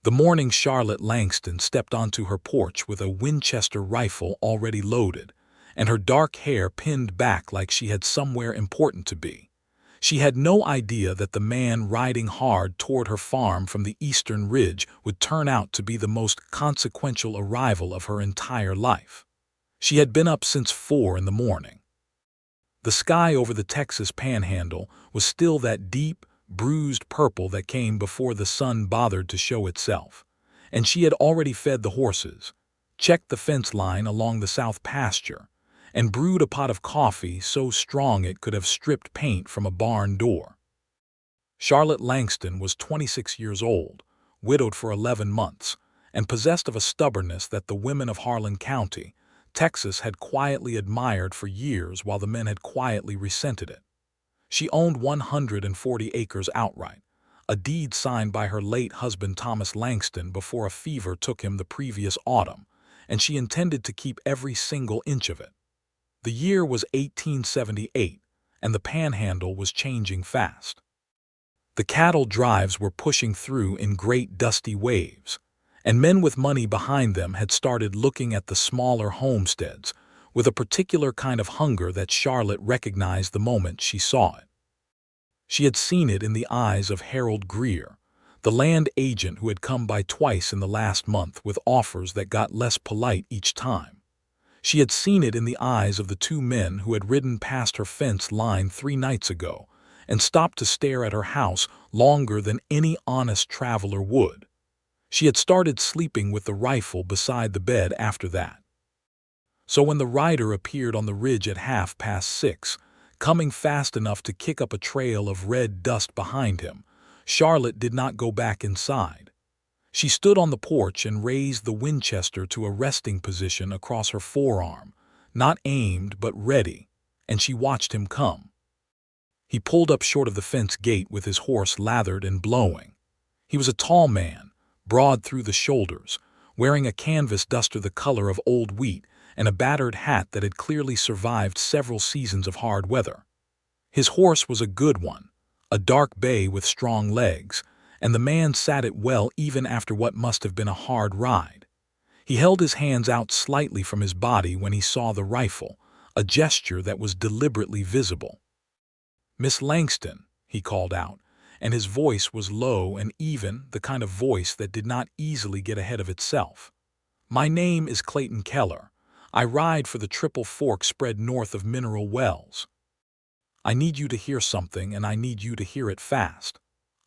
The morning Charlotte Langston stepped onto her porch with a Winchester rifle already loaded, and her dark hair pinned back like she had somewhere important to be. She had no idea that the man riding hard toward her farm from the eastern ridge would turn out to be the most consequential arrival of her entire life. She had been up since 4 in the morning. The sky over the Texas Panhandle was still that deep, bruised purple that came before the sun bothered to show itself, and she had already fed the horses, checked the fence line along the south pasture, and brewed a pot of coffee so strong it could have stripped paint from a barn door. Charlotte Langston was 26 years old, widowed for 11 months, and possessed of a stubbornness that the women of Harlan County, Texas, had quietly admired for years while the men had quietly resented it. She owned 140 acres outright, a deed signed by her late husband Thomas Langston before a fever took him the previous autumn, and she intended to keep every single inch of it. The year was 1878, and the Panhandle was changing fast. The cattle drives were pushing through in great dusty waves, and men with money behind them had started looking at the smaller homesteads with a particular kind of hunger that Charlotte recognized the moment she saw it. She had seen it in the eyes of Harold Greer, the land agent who had come by twice in the last month with offers that got less polite each time. She had seen it in the eyes of the two men who had ridden past her fence line 3 nights ago and stopped to stare at her house longer than any honest traveler would. She had started sleeping with the rifle beside the bed after that. So when the rider appeared on the ridge at 6:30, coming fast enough to kick up a trail of red dust behind him, Charlotte did not go back inside. She stood on the porch and raised the Winchester to a resting position across her forearm, not aimed but ready, and she watched him come. He pulled up short of the fence gate with his horse lathered and blowing. He was a tall man, broad through the shoulders, wearing a canvas duster the color of old wheat and a battered hat that had clearly survived several seasons of hard weather. His horse was a good one, a dark bay with strong legs, and the man sat it well even after what must have been a hard ride. He held his hands out slightly from his body when he saw the rifle, a gesture that was deliberately visible. "Miss Langston," he called out, and his voice was low and even, the kind of voice that did not easily get ahead of itself. "My name is Clayton Keller. I ride for the Triple Fork spread north of Mineral Wells. I need you to hear something, and I need you to hear it fast."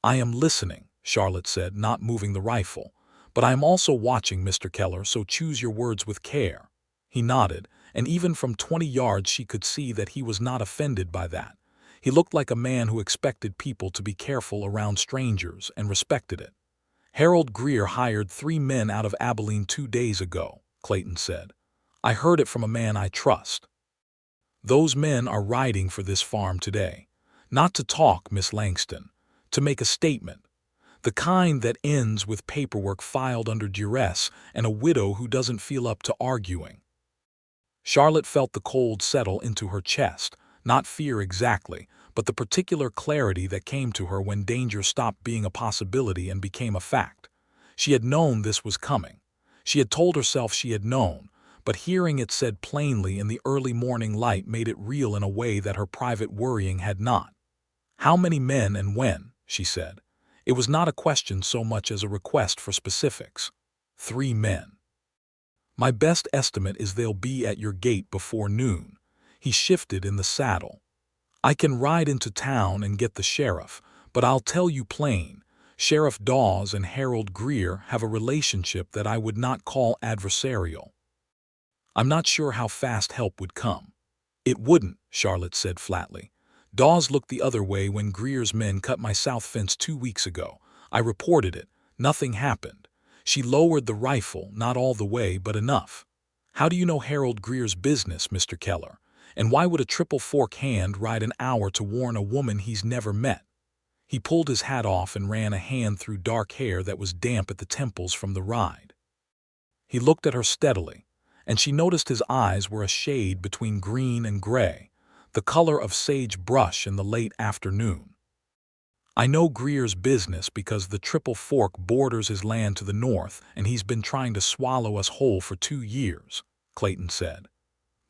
"I am listening," Charlotte said, not moving the rifle. "But I am also watching, Mr. Keller, so choose your words with care." He nodded, and even from 20 yards she could see that he was not offended by that. He looked like a man who expected people to be careful around strangers and respected it. "Harold Greer hired 3 men out of Abilene 2 days ago," Clayton said. "I heard it from a man I trust. Those men are riding for this farm today. Not to talk, Miss Langston, to make a statement. The kind that ends with paperwork filed under duress and a widow who doesn't feel up to arguing." Charlotte felt the cold settle into her chest, not fear exactly, but the particular clarity that came to her when danger stopped being a possibility and became a fact. She had known this was coming. She had told herself she had known, but hearing it said plainly in the early morning light made it real in a way that her private worrying had not. "How many men and when?" she said. It was not a question so much as a request for specifics. 3 men. "My best estimate is they'll be at your gate before noon." He shifted in the saddle. "I can ride into town and get the sheriff, but I'll tell you plain, Sheriff Dawes and Harold Greer have a relationship that I would not call adversarial. I'm not sure how fast help would come." "It wouldn't," Charlotte said flatly. "Dawes looked the other way when Greer's men cut my south fence 2 weeks ago. I reported it. Nothing happened." She lowered the rifle, not all the way, but enough. "How do you know Harold Greer's business, Mr. Keller? And why would a Triple Fork hand ride an hour to warn a woman he's never met?" He pulled his hat off and ran a hand through dark hair that was damp at the temples from the ride. He looked at her steadily, and she noticed his eyes were a shade between green and gray, the color of sage brush in the late afternoon. I know Greer's business because the Triple Fork borders his land to the north, and he's been trying to swallow us whole for 2 years, Clayton said.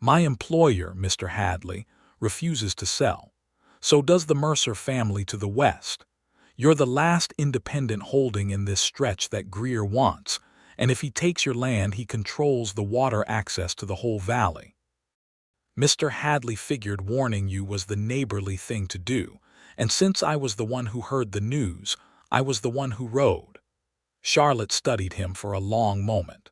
My employer, Mr. Hadley, refuses to sell. So does the Mercer family to the west. You're the last independent holding in this stretch that Greer wants, and if he takes your land, he controls the water access to the whole valley. Mr. Hadley figured warning you was the neighborly thing to do, and since I was the one who heard the news, I was the one who rode. Charlotte studied him for a long moment.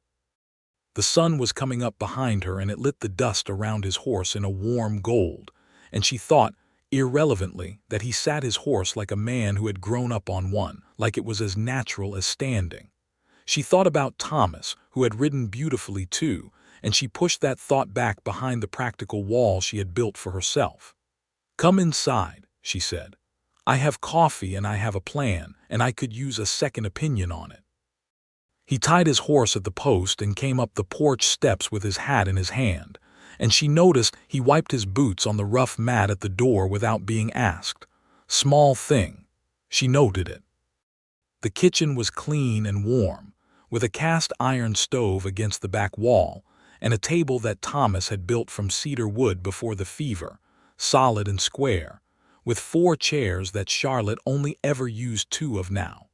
The sun was coming up behind her, and it lit the dust around his horse in a warm gold, and she thought, irrelevantly, that he sat his horse like a man who had grown up on one, like it was as natural as standing. She thought about Thomas, who had ridden beautifully too, and she pushed that thought back behind the practical wall she had built for herself. Come inside, she said. I have coffee and I have a plan, and I could use a second opinion on it. He tied his horse at the post and came up the porch steps with his hat in his hand, and she noticed he wiped his boots on the rough mat at the door without being asked. Small thing. She noted it. The kitchen was clean and warm, with a cast iron stove against the back wall, and a table that Thomas had built from cedar wood before the fever, solid and square, with 4 chairs that Charlotte only ever used 2 of now.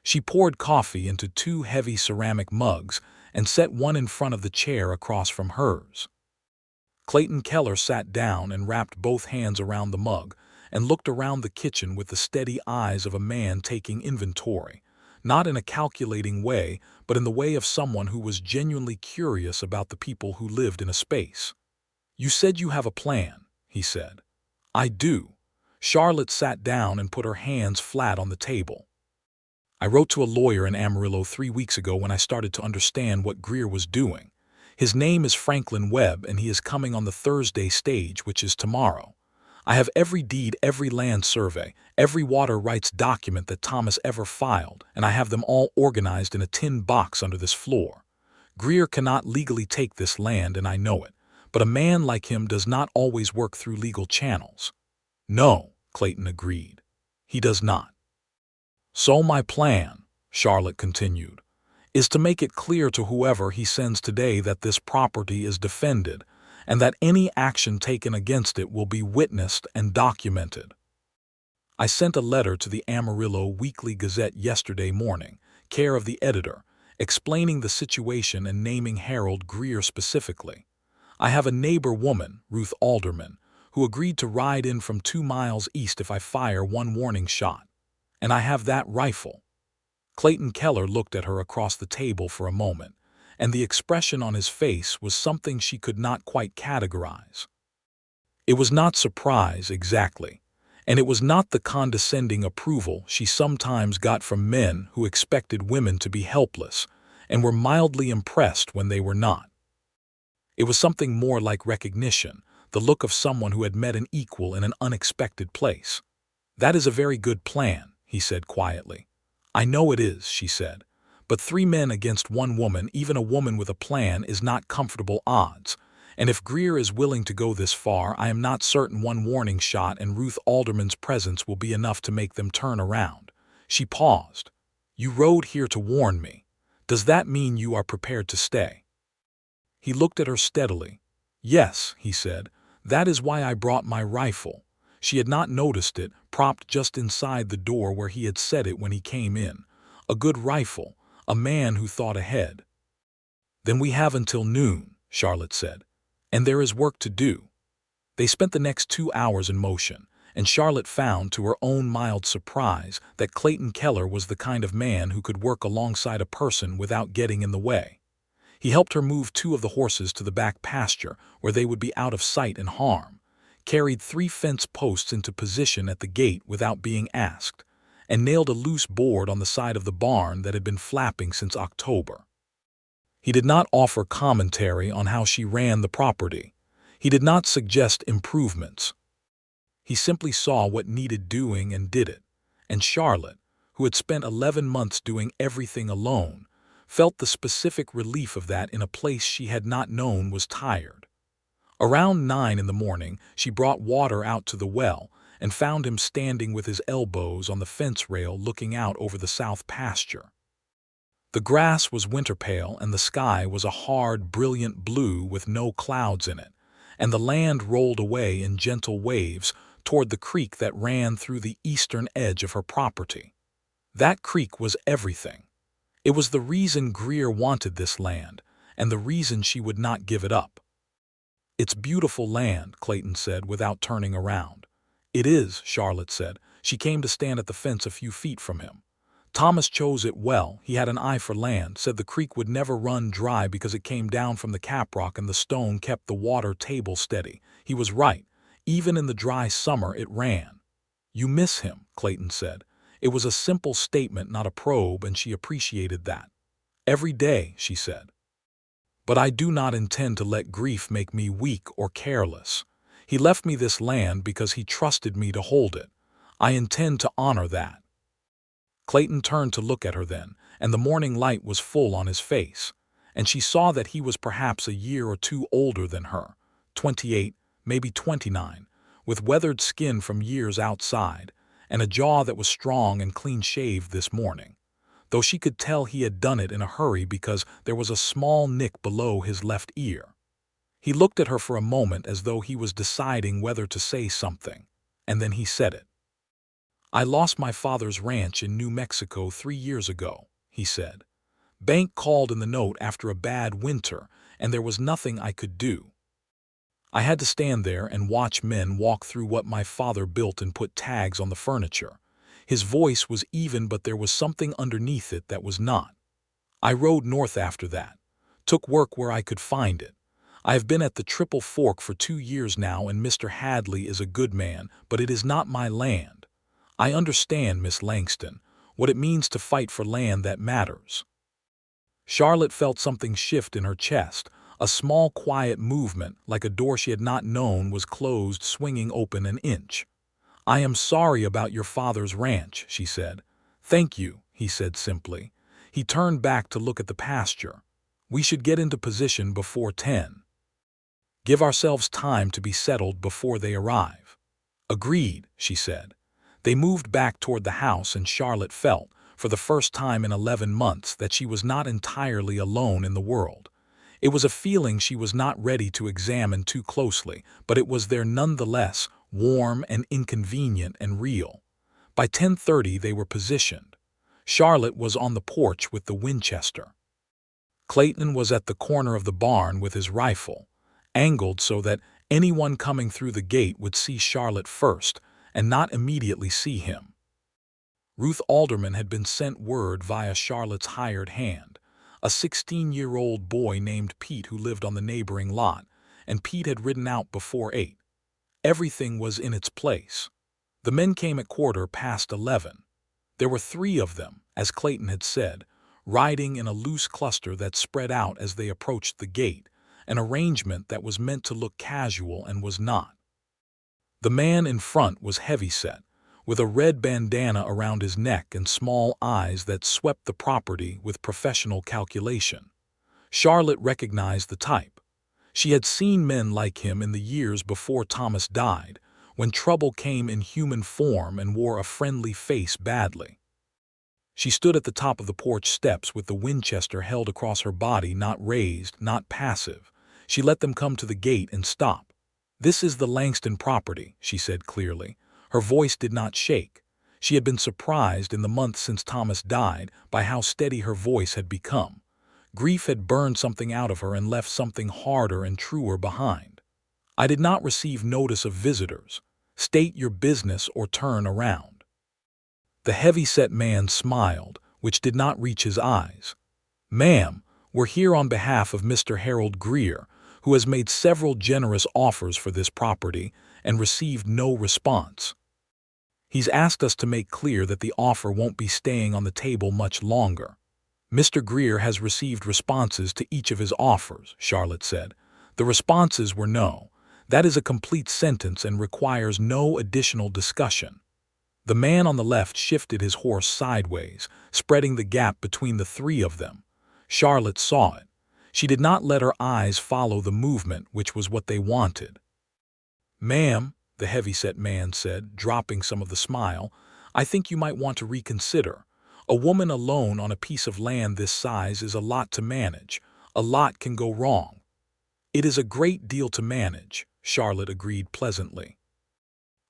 She poured coffee into 2 heavy ceramic mugs and set one in front of the chair across from hers. Clayton Keller sat down and wrapped both hands around the mug and looked around the kitchen with the steady eyes of a man taking inventory, not in a calculating way, but in the way of someone who was genuinely curious about the people who lived in a space. You said you have a plan, he said. I do. Charlotte sat down and put her hands flat on the table. I wrote to a lawyer in Amarillo 3 weeks ago when I started to understand what Greer was doing. His name is Franklin Webb, and he is coming on the Thursday stage, which is tomorrow. I have every deed, every land survey, every water rights document that Thomas ever filed, and I have them all organized in a tin box under this floor. Greer cannot legally take this land, and I know it, but a man like him does not always work through legal channels. No, Clayton agreed. He does not. So my plan, Charlotte continued, is to make it clear to whoever he sends today that this property is defended and that any action taken against it will be witnessed and documented. I sent a letter to the Amarillo Weekly Gazette yesterday morning, care of the editor, explaining the situation and naming Harold Greer specifically. I have a neighbor woman, Ruth Alderman, who agreed to ride in from 2 miles east if I fire 1 warning shot. And I have that rifle. Clayton Keller looked at her across the table for a moment, and the expression on his face was something she could not quite categorize. It was not surprise exactly, and it was not the condescending approval she sometimes got from men who expected women to be helpless and were mildly impressed when they were not. It was something more like recognition, the look of someone who had met an equal in an unexpected place. That is a very good plan, he said quietly. I know it is, she said, but 3 men against 1 woman, even a woman with a plan, is not comfortable odds, and if Greer is willing to go this far, I am not certain 1 warning shot and Ruth Alderman's presence will be enough to make them turn around. She paused. You rode here to warn me. Does that mean you are prepared to stay? He looked at her steadily. Yes, he said, that is why I brought my rifle. She had not noticed it, propped just inside the door where he had set it when he came in. A good rifle, a man who thought ahead. Then we have until noon, Charlotte said, and there is work to do. They spent the next 2 hours in motion, and Charlotte found, to her own mild surprise, that Clayton Keller was the kind of man who could work alongside a person without getting in the way. He helped her move 2 of the horses to the back pasture where they would be out of sight and harm, carried 3 fence posts into position at the gate without being asked, and nailed a loose board on the side of the barn that had been flapping since October. He did not offer commentary on how she ran the property. He did not suggest improvements. He simply saw what needed doing and did it, and Charlotte, who had spent 11 months doing everything alone, felt the specific relief of that in a place she had not known was tired. Around 9 in the morning, she brought water out to the well, and found him standing with his elbows on the fence rail looking out over the south pasture. The grass was winter pale and the sky was a hard, brilliant blue with no clouds in it, and the land rolled away in gentle waves toward the creek that ran through the eastern edge of her property. That creek was everything. It was the reason Greer wanted this land, and the reason she would not give it up. "It's beautiful land," Clayton said without turning around. "It is," Charlotte said. She came to stand at the fence a few feet from him. "Thomas chose it well. He had an eye for land, said the creek would never run dry because it came down from the caprock and the stone kept the water table steady. He was right. Even in the dry summer it ran." "You miss him," Clayton said. It was a simple statement, not a probe, and she appreciated that. "Every day," she said. "But I do not intend to let grief make me weak or careless. He left me this land because he trusted me to hold it. I intend to honor that." Clayton turned to look at her then, and the morning light was full on his face, and she saw that he was perhaps a year or two older than her, 28, maybe 29, with weathered skin from years outside, and a jaw that was strong and clean-shaved this morning, though she could tell he had done it in a hurry because there was a small nick below his left ear. He looked at her for a moment as though he was deciding whether to say something, and then he said it. "I lost my father's ranch in New Mexico 3 years ago," he said. "Bank called in the note after a bad winter, and there was nothing I could do. I had to stand there and watch men walk through what my father built and put tags on the furniture." His voice was even, but there was something underneath it that was not. "I rode north after that, took work where I could find it. I have been at the Triple Fork for 2 years now, and Mr. Hadley is a good man, but it is not my land. I understand, Miss Langston, what it means to fight for land that matters." Charlotte felt something shift in her chest, a small quiet movement, like a door she had not known was closed, swinging open an inch. "I am sorry about your father's ranch," she said. "Thank you," he said simply. He turned back to look at the pasture. "We should get into position before 10. Give ourselves time to be settled before they arrive." "Agreed," she said. They moved back toward the house, and Charlotte felt, for the first time in 11 months, that she was not entirely alone in the world. It was a feeling she was not ready to examine too closely, but it was there nonetheless, warm and inconvenient and real. By 10:30 they were positioned. Charlotte was on the porch with the Winchester. Clayton was at the corner of the barn with his rifle, angled so that anyone coming through the gate would see Charlotte first and not immediately see him. Ruth Alderman had been sent word via Charlotte's hired hand, a 16-year-old boy named Pete who lived on the neighboring lot, and Pete had ridden out before 8. Everything was in its place. The men came at 11:15. There were 3 of them, as Clayton had said, riding in a loose cluster that spread out as they approached the gate, an arrangement that was meant to look casual and was not. The man in front was heavyset, with a red bandana around his neck and small eyes that swept the property with professional calculation. Charlotte recognized the type. She had seen men like him in the years before Thomas died, when trouble came in human form and wore a friendly face badly. She stood at the top of the porch steps with the Winchester held across her body, not raised, not passive. She let them come to the gate and stop. "This is the Langston property," she said clearly. Her voice did not shake. She had been surprised in the months since Thomas died by how steady her voice had become. Grief had burned something out of her and left something harder and truer behind. "I did not receive notice of visitors. State your business or turn around." The heavy-set man smiled, which did not reach his eyes. "Ma'am, we're here on behalf of Mr. Harold Greer, who has made several generous offers for this property and received no response. He's asked us to make clear that the offer won't be staying on the table much longer." "Mr. Greer has received responses to each of his offers," Charlotte said. "The responses were no. That is a complete sentence and requires no additional discussion." The man on the left shifted his horse sideways, spreading the gap between the 3 of them. Charlotte saw it. She did not let her eyes follow the movement, which was what they wanted. "Ma'am, the heavyset man said, dropping some of the smile. "I think you might want to reconsider. A woman alone on a piece of land this size is a lot to manage. A lot can go wrong." "It is a great deal to manage," Charlotte agreed pleasantly.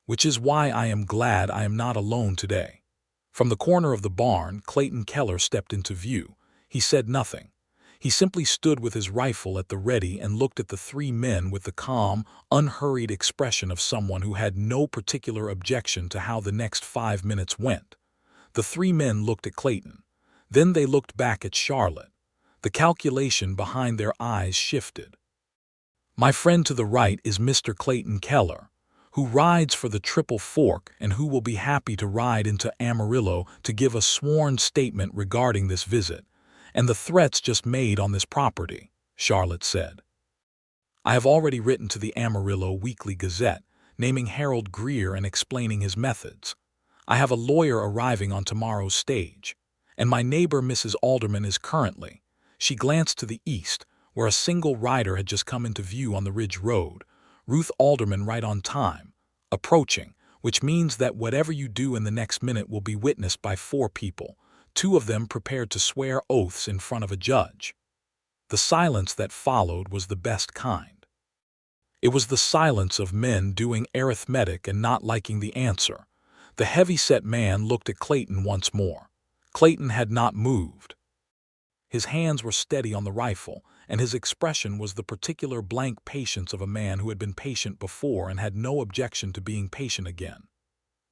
"Which is why I am glad I am not alone today." From the corner of the barn, Clayton Keller stepped into view. He said nothing. He simply stood with his rifle at the ready and looked at the three men with the calm, unhurried expression of someone who had no particular objection to how the next 5 minutes went. The three men looked at Clayton. Then they looked back at Charlotte. The calculation behind their eyes shifted. "My friend to the right is Mr. Clayton Keller, who rides for the Triple Fork and who will be happy to ride into Amarillo to give a sworn statement regarding this visit and the threats just made on this property," Charlotte said. "I have already written to the Amarillo Weekly Gazette, naming Harold Greer and explaining his methods. I have a lawyer arriving on tomorrow's stage, and my neighbor Mrs. Alderman is currently—" She glanced to the east, where a single rider had just come into view on the Ridge Road. "Ruth Alderman right on time, approaching, which means that whatever you do in the next minute will be witnessed by 4 people, 2 of them prepared to swear oaths in front of a judge." The silence that followed was the best kind. It was the silence of men doing arithmetic and not liking the answer. The heavy-set man looked at Clayton once more. Clayton had not moved. His hands were steady on the rifle, and his expression was the particular blank patience of a man who had been patient before and had no objection to being patient again.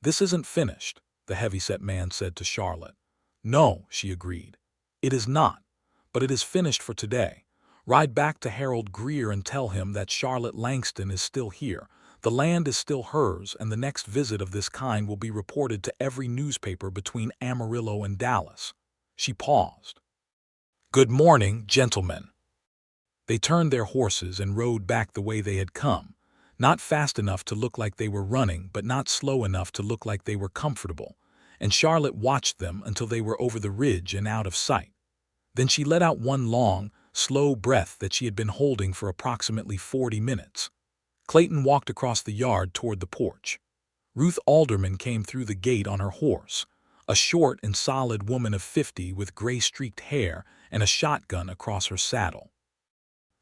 "This isn't finished," the heavy-set man said to Charlotte. "No," she agreed. "It is not, but it is finished for today. Ride back to Harold Greer and tell him that Charlotte Langston is still here. The land is still hers, and the next visit of this kind will be reported to every newspaper between Amarillo and Dallas." She paused. "Good morning, gentlemen." They turned their horses and rode back the way they had come, not fast enough to look like they were running, but not slow enough to look like they were comfortable, and Charlotte watched them until they were over the ridge and out of sight. Then she let out one long, slow breath that she had been holding for approximately 40 minutes. Clayton walked across the yard toward the porch. Ruth Alderman came through the gate on her horse, a short and solid woman of 50 with gray-streaked hair and a shotgun across her saddle.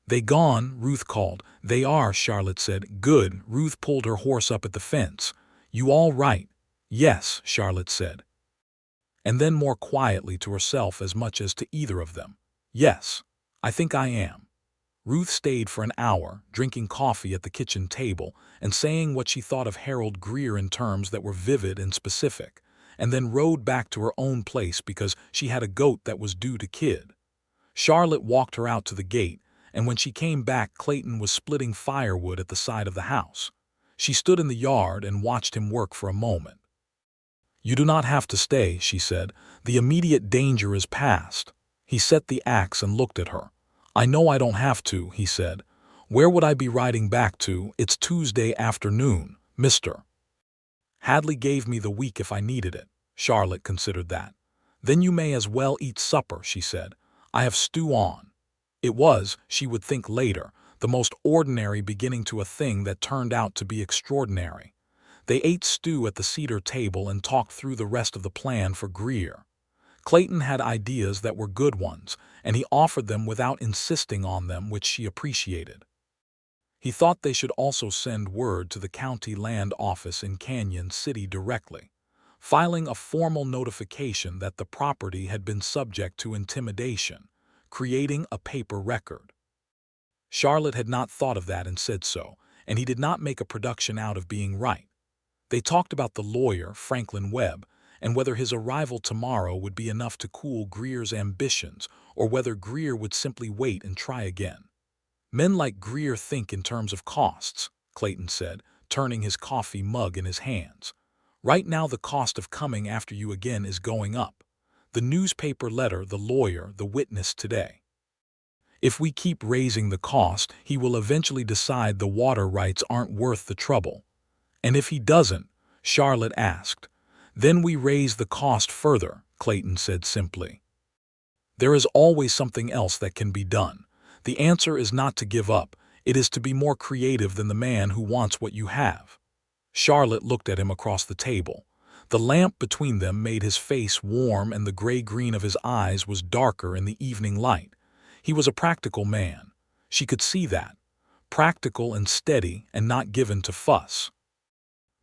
"They gone?" Ruth called. "They are," Charlotte said. "Good." Ruth pulled her horse up at the fence. "You all right?" "Yes," Charlotte said. And then more quietly to herself as much as to either of them, "Yes, I think I am." Ruth stayed for an hour, drinking coffee at the kitchen table and saying what she thought of Harold Greer in terms that were vivid and specific, and then rode back to her own place because she had a goat that was due to kid. Charlotte walked her out to the gate, and when she came back, Clayton was splitting firewood at the side of the house. She stood in the yard and watched him work for a moment. "You do not have to stay," she said. "The immediate danger is past." He set the axe and looked at her. "I know I don't have to," he said. "Where would I be riding back to? It's Tuesday afternoon, Mr. Hadley gave me the week if I needed it." Charlotte considered that. "Then you may as well eat supper," she said. "I have stew on." It was, she would think later, the most ordinary beginning to a thing that turned out to be extraordinary. They ate stew at the cedar table and talked through the rest of the plan for Greer. Clayton had ideas that were good ones, and he offered them without insisting on them, which she appreciated. He thought they should also send word to the county land office in Canyon City directly, filing a formal notification that the property had been subject to intimidation, creating a paper record. Charlotte had not thought of that and said so, and he did not make a production out of being right. They talked about the lawyer, Franklin Webb, and whether his arrival tomorrow would be enough to cool Greer's ambitions or whether Greer would simply wait and try again. "Men like Greer think in terms of costs," Clayton said, turning his coffee mug in his hands. "Right now the cost of coming after you again is going up. The newspaper letter, the lawyer, the witness today. If we keep raising the cost, he will eventually decide the water rights aren't worth the trouble." "And if he doesn't?" Charlotte asked. "Then we raise the cost further," Clayton said simply. "There is always something else that can be done. The answer is not to give up, it is to be more creative than the man who wants what you have." Charlotte looked at him across the table. The lamp between them made his face warm, and the gray-green of his eyes was darker in the evening light. He was a practical man. She could see that. Practical and steady and not given to fuss.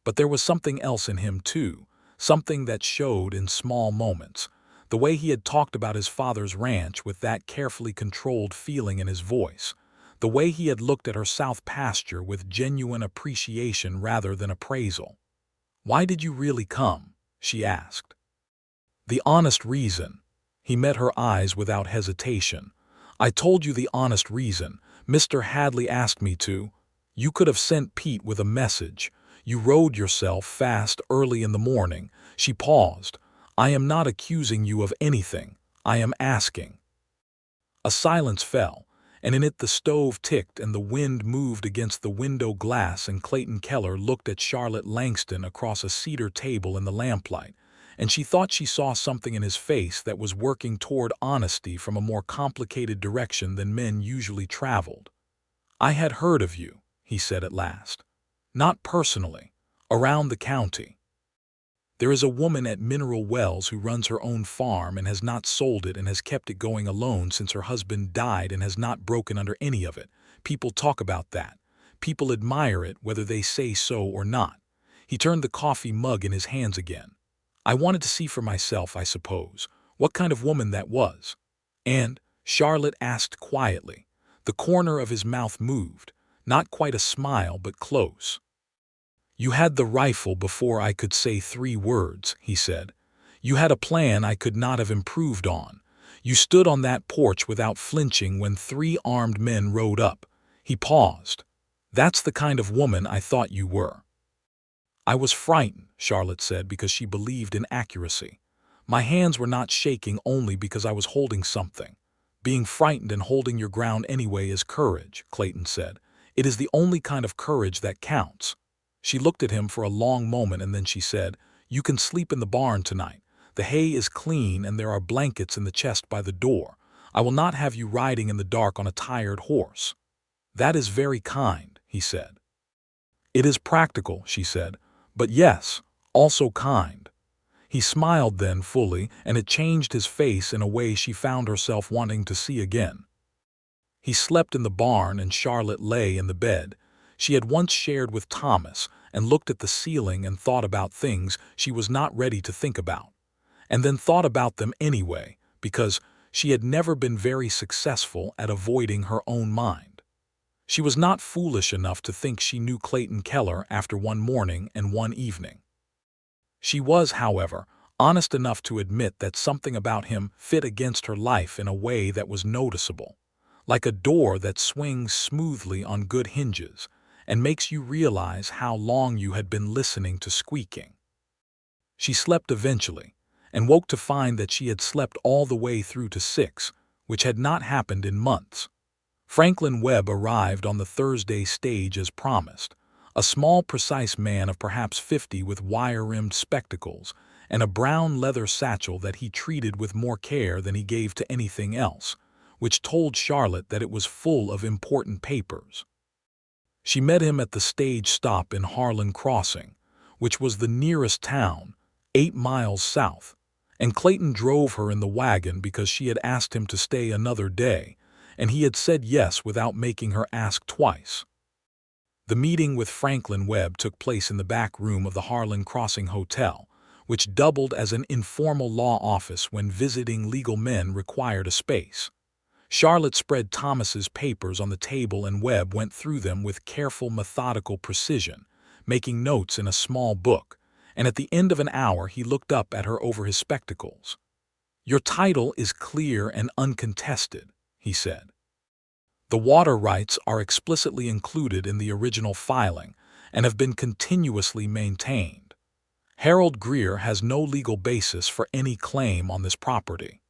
But there was something else in him, too, something that showed in small moments. The way he had talked about his father's ranch with that carefully controlled feeling in his voice. The way he had looked at her south pasture with genuine appreciation rather than appraisal. "Why did you really come?" she asked. "The honest reason." He met her eyes without hesitation. "I told you the honest reason. Mr. Hadley asked me to. You could have sent Pete with a message. You rode yourself fast early in the morning." She paused. "I am not accusing you of anything. I am asking." A silence fell, and in it the stove ticked and the wind moved against the window glass, and Clayton Keller looked at Charlotte Langston across a cedar table in the lamplight, and she thought she saw something in his face that was working toward honesty from a more complicated direction than men usually traveled. "I had heard of you," he said at last. "Not personally. Around the county. There is a woman at Mineral Wells who runs her own farm and has not sold it and has kept it going alone since her husband died and has not broken under any of it. People talk about that. People admire it whether they say so or not." He turned the coffee mug in his hands again. "I wanted to see for myself, I suppose, what kind of woman that was." "And?" Charlotte asked quietly. The corner of his mouth moved, not quite a smile but close. "You had the rifle before I could say 3 words," he said. "You had a plan I could not have improved on. You stood on that porch without flinching when 3 armed men rode up." He paused. "That's the kind of woman I thought you were." "I was frightened," Charlotte said, because she believed in accuracy. "My hands were not shaking only because I was holding something." "Being frightened and holding your ground anyway is courage," Clayton said. "It is the only kind of courage that counts." She looked at him for a long moment, and then she said, "You can sleep in the barn tonight. The hay is clean and there are blankets in the chest by the door. I will not have you riding in the dark on a tired horse." "That is very kind," he said. "It is practical," she said, "but yes, also kind." He smiled then fully, and it changed his face in a way she found herself wanting to see again. He slept in the barn and Charlotte lay in the bed she had once shared with Thomas, and looked at the ceiling and thought about things she was not ready to think about, and then thought about them anyway, because she had never been very successful at avoiding her own mind. She was not foolish enough to think she knew Clayton Keller after one morning and one evening. She was, however, honest enough to admit that something about him fit against her life in a way that was noticeable, like a door that swings smoothly on good hinges and makes you realize how long you had been listening to squeaking. She slept eventually, and woke to find that she had slept all the way through to 6, which had not happened in months. Franklin Webb arrived on the Thursday stage as promised, a small, precise man of perhaps 50 with wire-rimmed spectacles and a brown leather satchel that he treated with more care than he gave to anything else, which told Charlotte that it was full of important papers. She met him at the stage stop in Harlan Crossing, which was the nearest town, 8 miles south, and Clayton drove her in the wagon because she had asked him to stay another day, and he had said yes without making her ask twice. The meeting with Franklin Webb took place in the back room of the Harlan Crossing Hotel, which doubled as an informal law office when visiting legal men required a space. Charlotte spread Thomas's papers on the table and Webb went through them with careful, methodical precision, making notes in a small book, and at the end of an hour he looked up at her over his spectacles. "Your title is clear and uncontested," he said. "The water rights are explicitly included in the original filing and have been continuously maintained. Harold Greer has no legal basis for any claim on this property.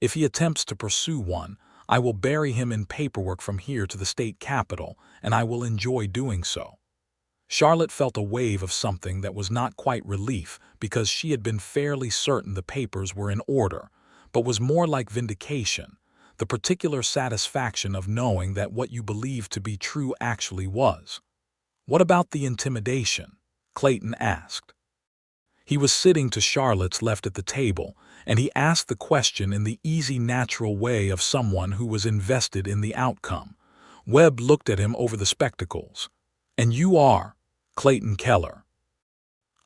If he attempts to pursue one, I will bury him in paperwork from here to the state capitol, and I will enjoy doing so." Charlotte felt a wave of something that was not quite relief because she had been fairly certain the papers were in order, but was more like vindication, the particular satisfaction of knowing that what you believed to be true actually was. "What about the intimidation?" Clayton asked. He was sitting to Charlotte's left at the table, and he asked the question in the easy, natural way of someone who was invested in the outcome. Webb looked at him over the spectacles. "And you are Clayton Keller."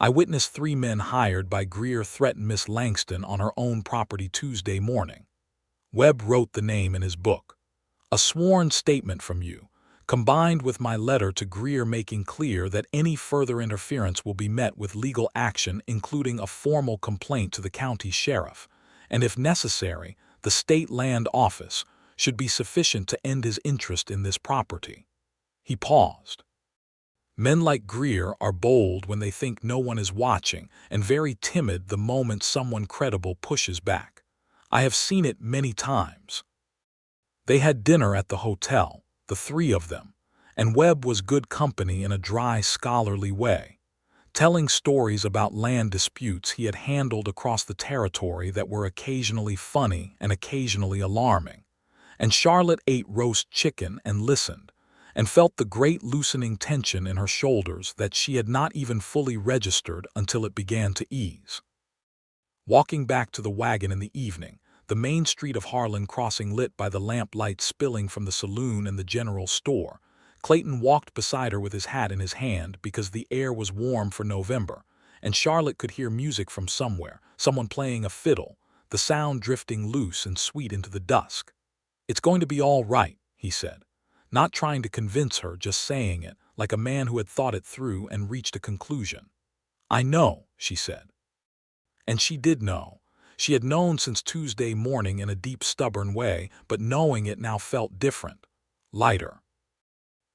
"I witnessed 3 men hired by Greer threaten Miss Langston on her own property Tuesday morning." Webb wrote the name in his book. "A sworn statement from you, combined with my letter to Greer making clear that any further interference will be met with legal action, including a formal complaint to the county sheriff, and if necessary, the state land office, should be sufficient to end his interest in this property." He paused. "Men like Greer are bold when they think no one is watching, and very timid the moment someone credible pushes back. I have seen it many times." They had dinner at the hotel, the 3 of them, and Webb was good company in a dry, scholarly way, telling stories about land disputes he had handled across the territory that were occasionally funny and occasionally alarming. And Charlotte ate roast chicken and listened, and felt the great loosening tension in her shoulders that she had not even fully registered until it began to ease. Walking back to the wagon in the evening, the main street of Harlan crossing lit by the lamplight spilling from the saloon and the general store, Clayton walked beside her with his hat in his hand because the air was warm for November, and Charlotte could hear music from somewhere, someone playing a fiddle, the sound drifting loose and sweet into the dusk. "It's going to be all right," he said, not trying to convince her, just saying it, like a man who had thought it through and reached a conclusion. "I know," she said. And she did know. She had known since Tuesday morning in a deep, stubborn way, but knowing it now felt different, lighter.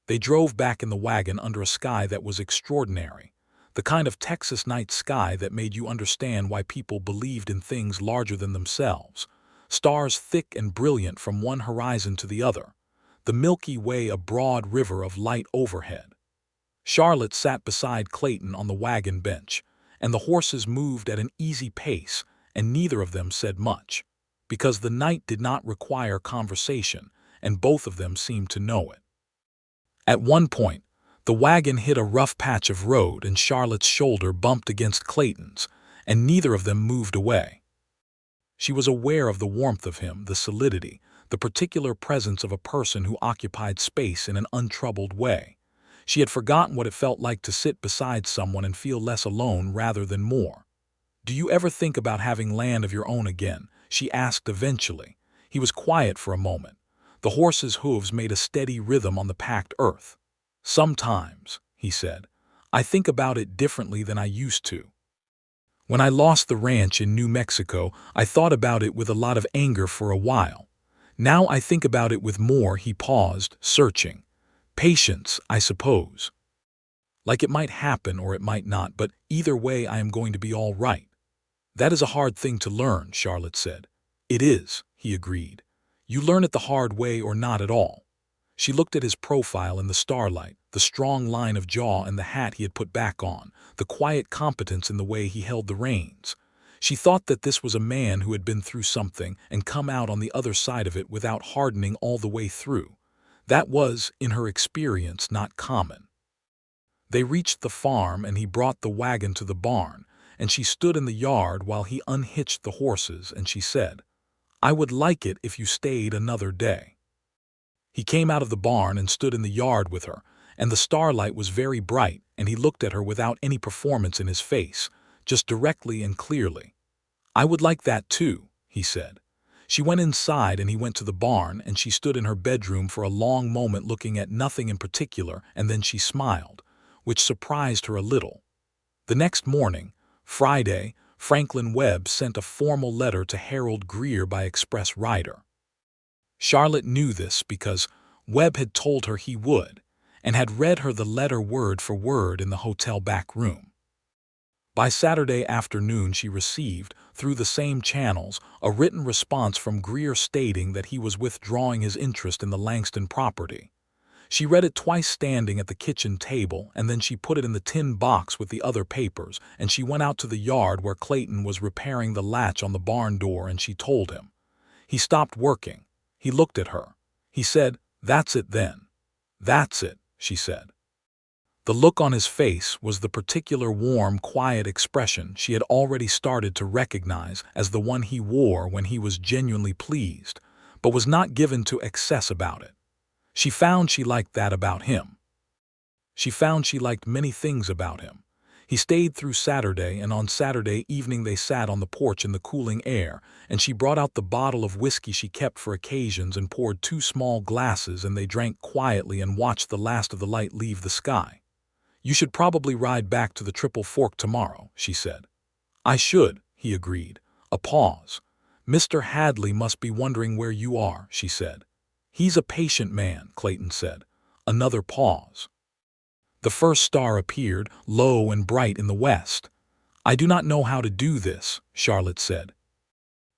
They drove back in the wagon under a sky that was extraordinary, the kind of Texas night sky that made you understand why people believed in things larger than themselves, stars thick and brilliant from one horizon to the other, the Milky Way a broad river of light overhead. Charlotte sat beside Clayton on the wagon bench, and the horses moved at an easy pace, and neither of them said much, because the night did not require conversation, and both of them seemed to know it. At one point, the wagon hit a rough patch of road and Charlotte's shoulder bumped against Clayton's, and neither of them moved away. She was aware of the warmth of him, the solidity, the particular presence of a person who occupied space in an untroubled way. She had forgotten what it felt like to sit beside someone and feel less alone rather than more. "Do you ever think about having land of your own again?" she asked eventually. He was quiet for a moment. The horse's hooves made a steady rhythm on the packed earth. "Sometimes," he said. "I think about it differently than I used to. When I lost the ranch in New Mexico, I thought about it with a lot of anger for a while. Now I think about it with more." He paused, searching. "Patience, I suppose. Like it might happen or it might not, but either way I am going to be all right." "That is a hard thing to learn," Charlotte said. "It is," he agreed. "You learn it the hard way or not at all." She looked at his profile in the starlight, the strong line of jaw and the hat he had put back on, the quiet competence in the way he held the reins. She thought that this was a man who had been through something and come out on the other side of it without hardening all the way through. That was, in her experience, not common. They reached the farm and he brought the wagon to the barn, and she stood in the yard while he unhitched the horses, and she said, "I would like it if you stayed another day." He came out of the barn and stood in the yard with her, and the starlight was very bright, and he looked at her without any performance in his face, just directly and clearly. "I would like that too," he said. She went inside and he went to the barn, and she stood in her bedroom for a long moment looking at nothing in particular, and then she smiled, which surprised her a little. The next morning, Friday, Franklin Webb sent a formal letter to Harold Greer by express rider. Charlotte knew this because Webb had told her he would, and had read her the letter word for word in the hotel back room. By Saturday afternoon she received, through the same channels, a written response from Greer stating that he was withdrawing his interest in the Langston property. She read it twice standing at the kitchen table, and then she put it in the tin box with the other papers, and she went out to the yard where Clayton was repairing the latch on the barn door, and she told him. He stopped working. He looked at her. He said, "That's it then." "That's it," she said. The look on his face was the particular warm, quiet expression she had already started to recognize as the one he wore when he was genuinely pleased, but was not given to excess about it. She found she liked that about him. She found she liked many things about him. He stayed through Saturday, and on Saturday evening they sat on the porch in the cooling air, and she brought out the bottle of whiskey she kept for occasions and poured 2 small glasses, and they drank quietly and watched the last of the light leave the sky. "You should probably ride back to the Triple Fork tomorrow," she said. "I should," he agreed. A pause. "Mr. Hadley must be wondering where you are," she said. "He's a patient man," Clayton said. Another pause. The first star appeared, low and bright in the west. "I do not know how to do this," Charlotte said.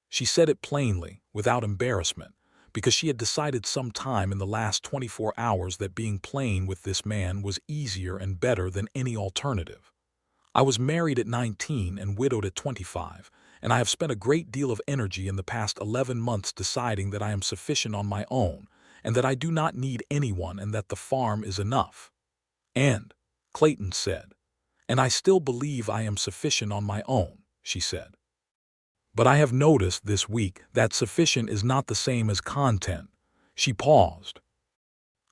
She said it plainly, without embarrassment, because she had decided some time in the last 24 hours that being plain with this man was easier and better than any alternative. "I was married at 19 and widowed at 25, and I have spent a great deal of energy in the past 11 months deciding that I am sufficient on my own, and that I do not need anyone, and that the farm is enough." "And," Clayton said, "and I still believe I am sufficient on my own," she said. "But I have noticed this week that sufficient is not the same as content." She paused.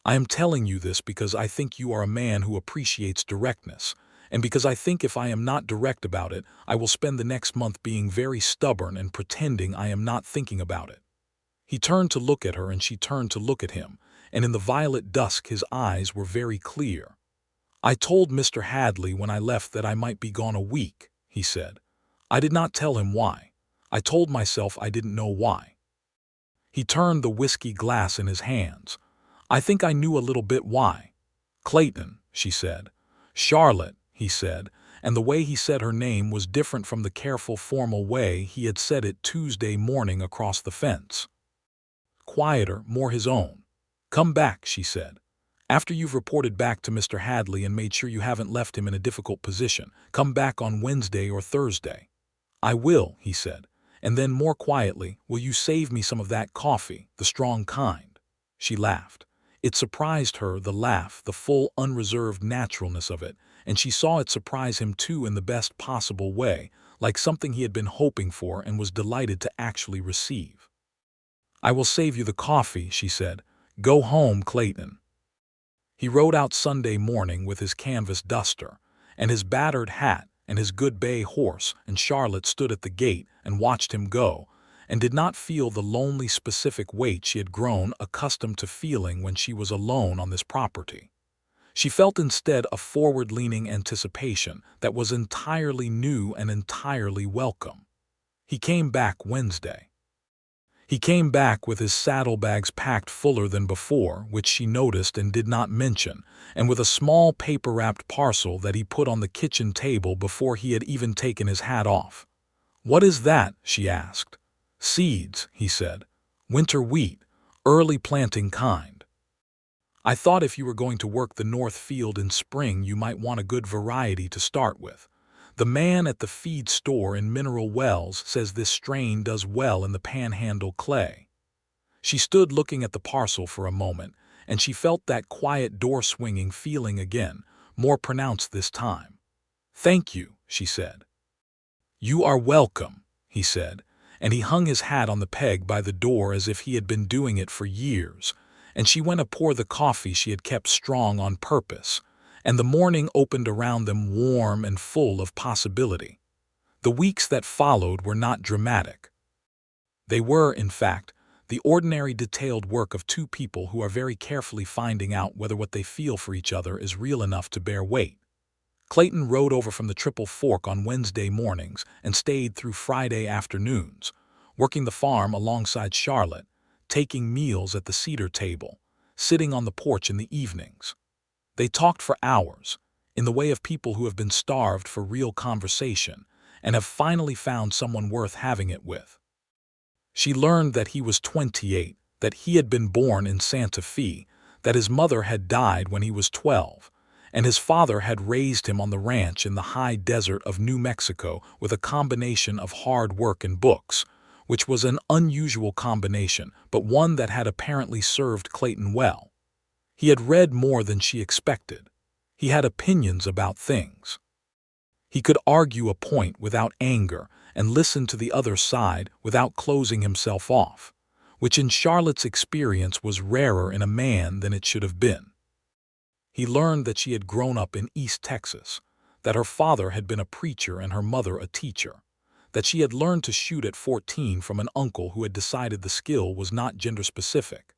"I am telling you this because I think you are a man who appreciates directness, and because I think if I am not direct about it, I will spend the next month being very stubborn and pretending I am not thinking about it." He turned to look at her and she turned to look at him, and in the violet dusk his eyes were very clear. "I told Mr. Hadley when I left that I might be gone a week," he said. "I did not tell him why. I told myself I didn't know why." He turned the whiskey glass in his hands. "I think I knew a little bit why." "Clayton," she said. "Charlotte," he said, and the way he said her name was different from the careful, formal way he had said it Tuesday morning across the fence. Quieter, more his own. "Come back," she said. "After you've reported back to Mr. Hadley and made sure you haven't left him in a difficult position. Come back on Wednesday or Thursday." "I will," he said. And then more quietly, "Will you save me some of that coffee, the strong kind?" She laughed. It surprised her, the laugh, the full, unreserved naturalness of it, and she saw it surprise him too in the best possible way, like something he had been hoping for and was delighted to actually receive. "I will save you the coffee," she said. "Go home, Clayton." He rode out Sunday morning with his canvas duster, and his battered hat, and his good bay horse, and Charlotte stood at the gate and watched him go, and did not feel the lonely specific weight she had grown accustomed to feeling when she was alone on this property. She felt instead a forward-leaning anticipation that was entirely new and entirely welcome. He came back Wednesday. He came back with his saddlebags packed fuller than before, which she noticed and did not mention, and with a small paper-wrapped parcel that he put on the kitchen table before he had even taken his hat off. "What is that?" she asked. "Seeds," he said. "Winter wheat, early planting kind. I thought if you were going to work the north field in spring you might want a good variety to start with. The man at the feed store in Mineral Wells says this strain does well in the Panhandle clay." She stood looking at the parcel for a moment, and she felt that quiet door-swinging feeling again, more pronounced this time. "Thank you," she said. "You are welcome," he said, and he hung his hat on the peg by the door as if he had been doing it for years, and she went to pour the coffee she had kept strong on purpose, and the morning opened around them warm and full of possibility. The weeks that followed were not dramatic. They were, in fact, the ordinary detailed work of two people who are very carefully finding out whether what they feel for each other is real enough to bear weight. Clayton rode over from the Triple Fork on Wednesday mornings and stayed through Friday afternoons, working the farm alongside Charlotte, taking meals at the cedar table, sitting on the porch in the evenings. They talked for hours, in the way of people who have been starved for real conversation and have finally found someone worth having it with. She learned that he was 28, that he had been born in Santa Fe, that his mother had died when he was 12, and his father had raised him on the ranch in the high desert of New Mexico with a combination of hard work and books, which was an unusual combination, but one that had apparently served Clayton well. He had read more than she expected. He had opinions about things. He could argue a point without anger and listen to the other side without closing himself off, which in Charlotte's experience was rarer in a man than it should have been. He learned that she had grown up in East Texas, that her father had been a preacher and her mother a teacher, that she had learned to shoot at 14 from an uncle who had decided the skill was not gender-specific,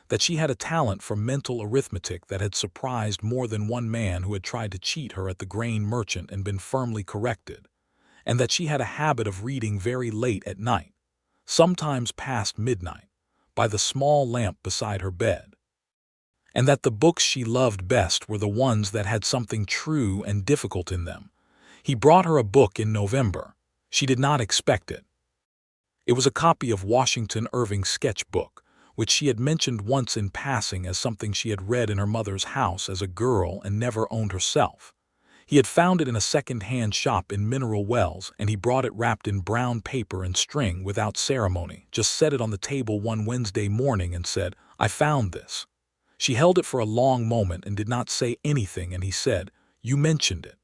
that she had a talent for mental arithmetic that had surprised more than one man who had tried to cheat her at the grain merchant and been firmly corrected, and that she had a habit of reading very late at night, sometimes past midnight, by the small lamp beside her bed, and that the books she loved best were the ones that had something true and difficult in them. He brought her a book in November. She did not expect it. It was a copy of Washington Irving's sketchbook, which she had mentioned once in passing as something she had read in her mother's house as a girl and never owned herself. He had found it in a second-hand shop in Mineral Wells, and he brought it wrapped in brown paper and string without ceremony, just set it on the table one Wednesday morning and said, "I found this." She held it for a long moment and did not say anything, and he said, "You mentioned it."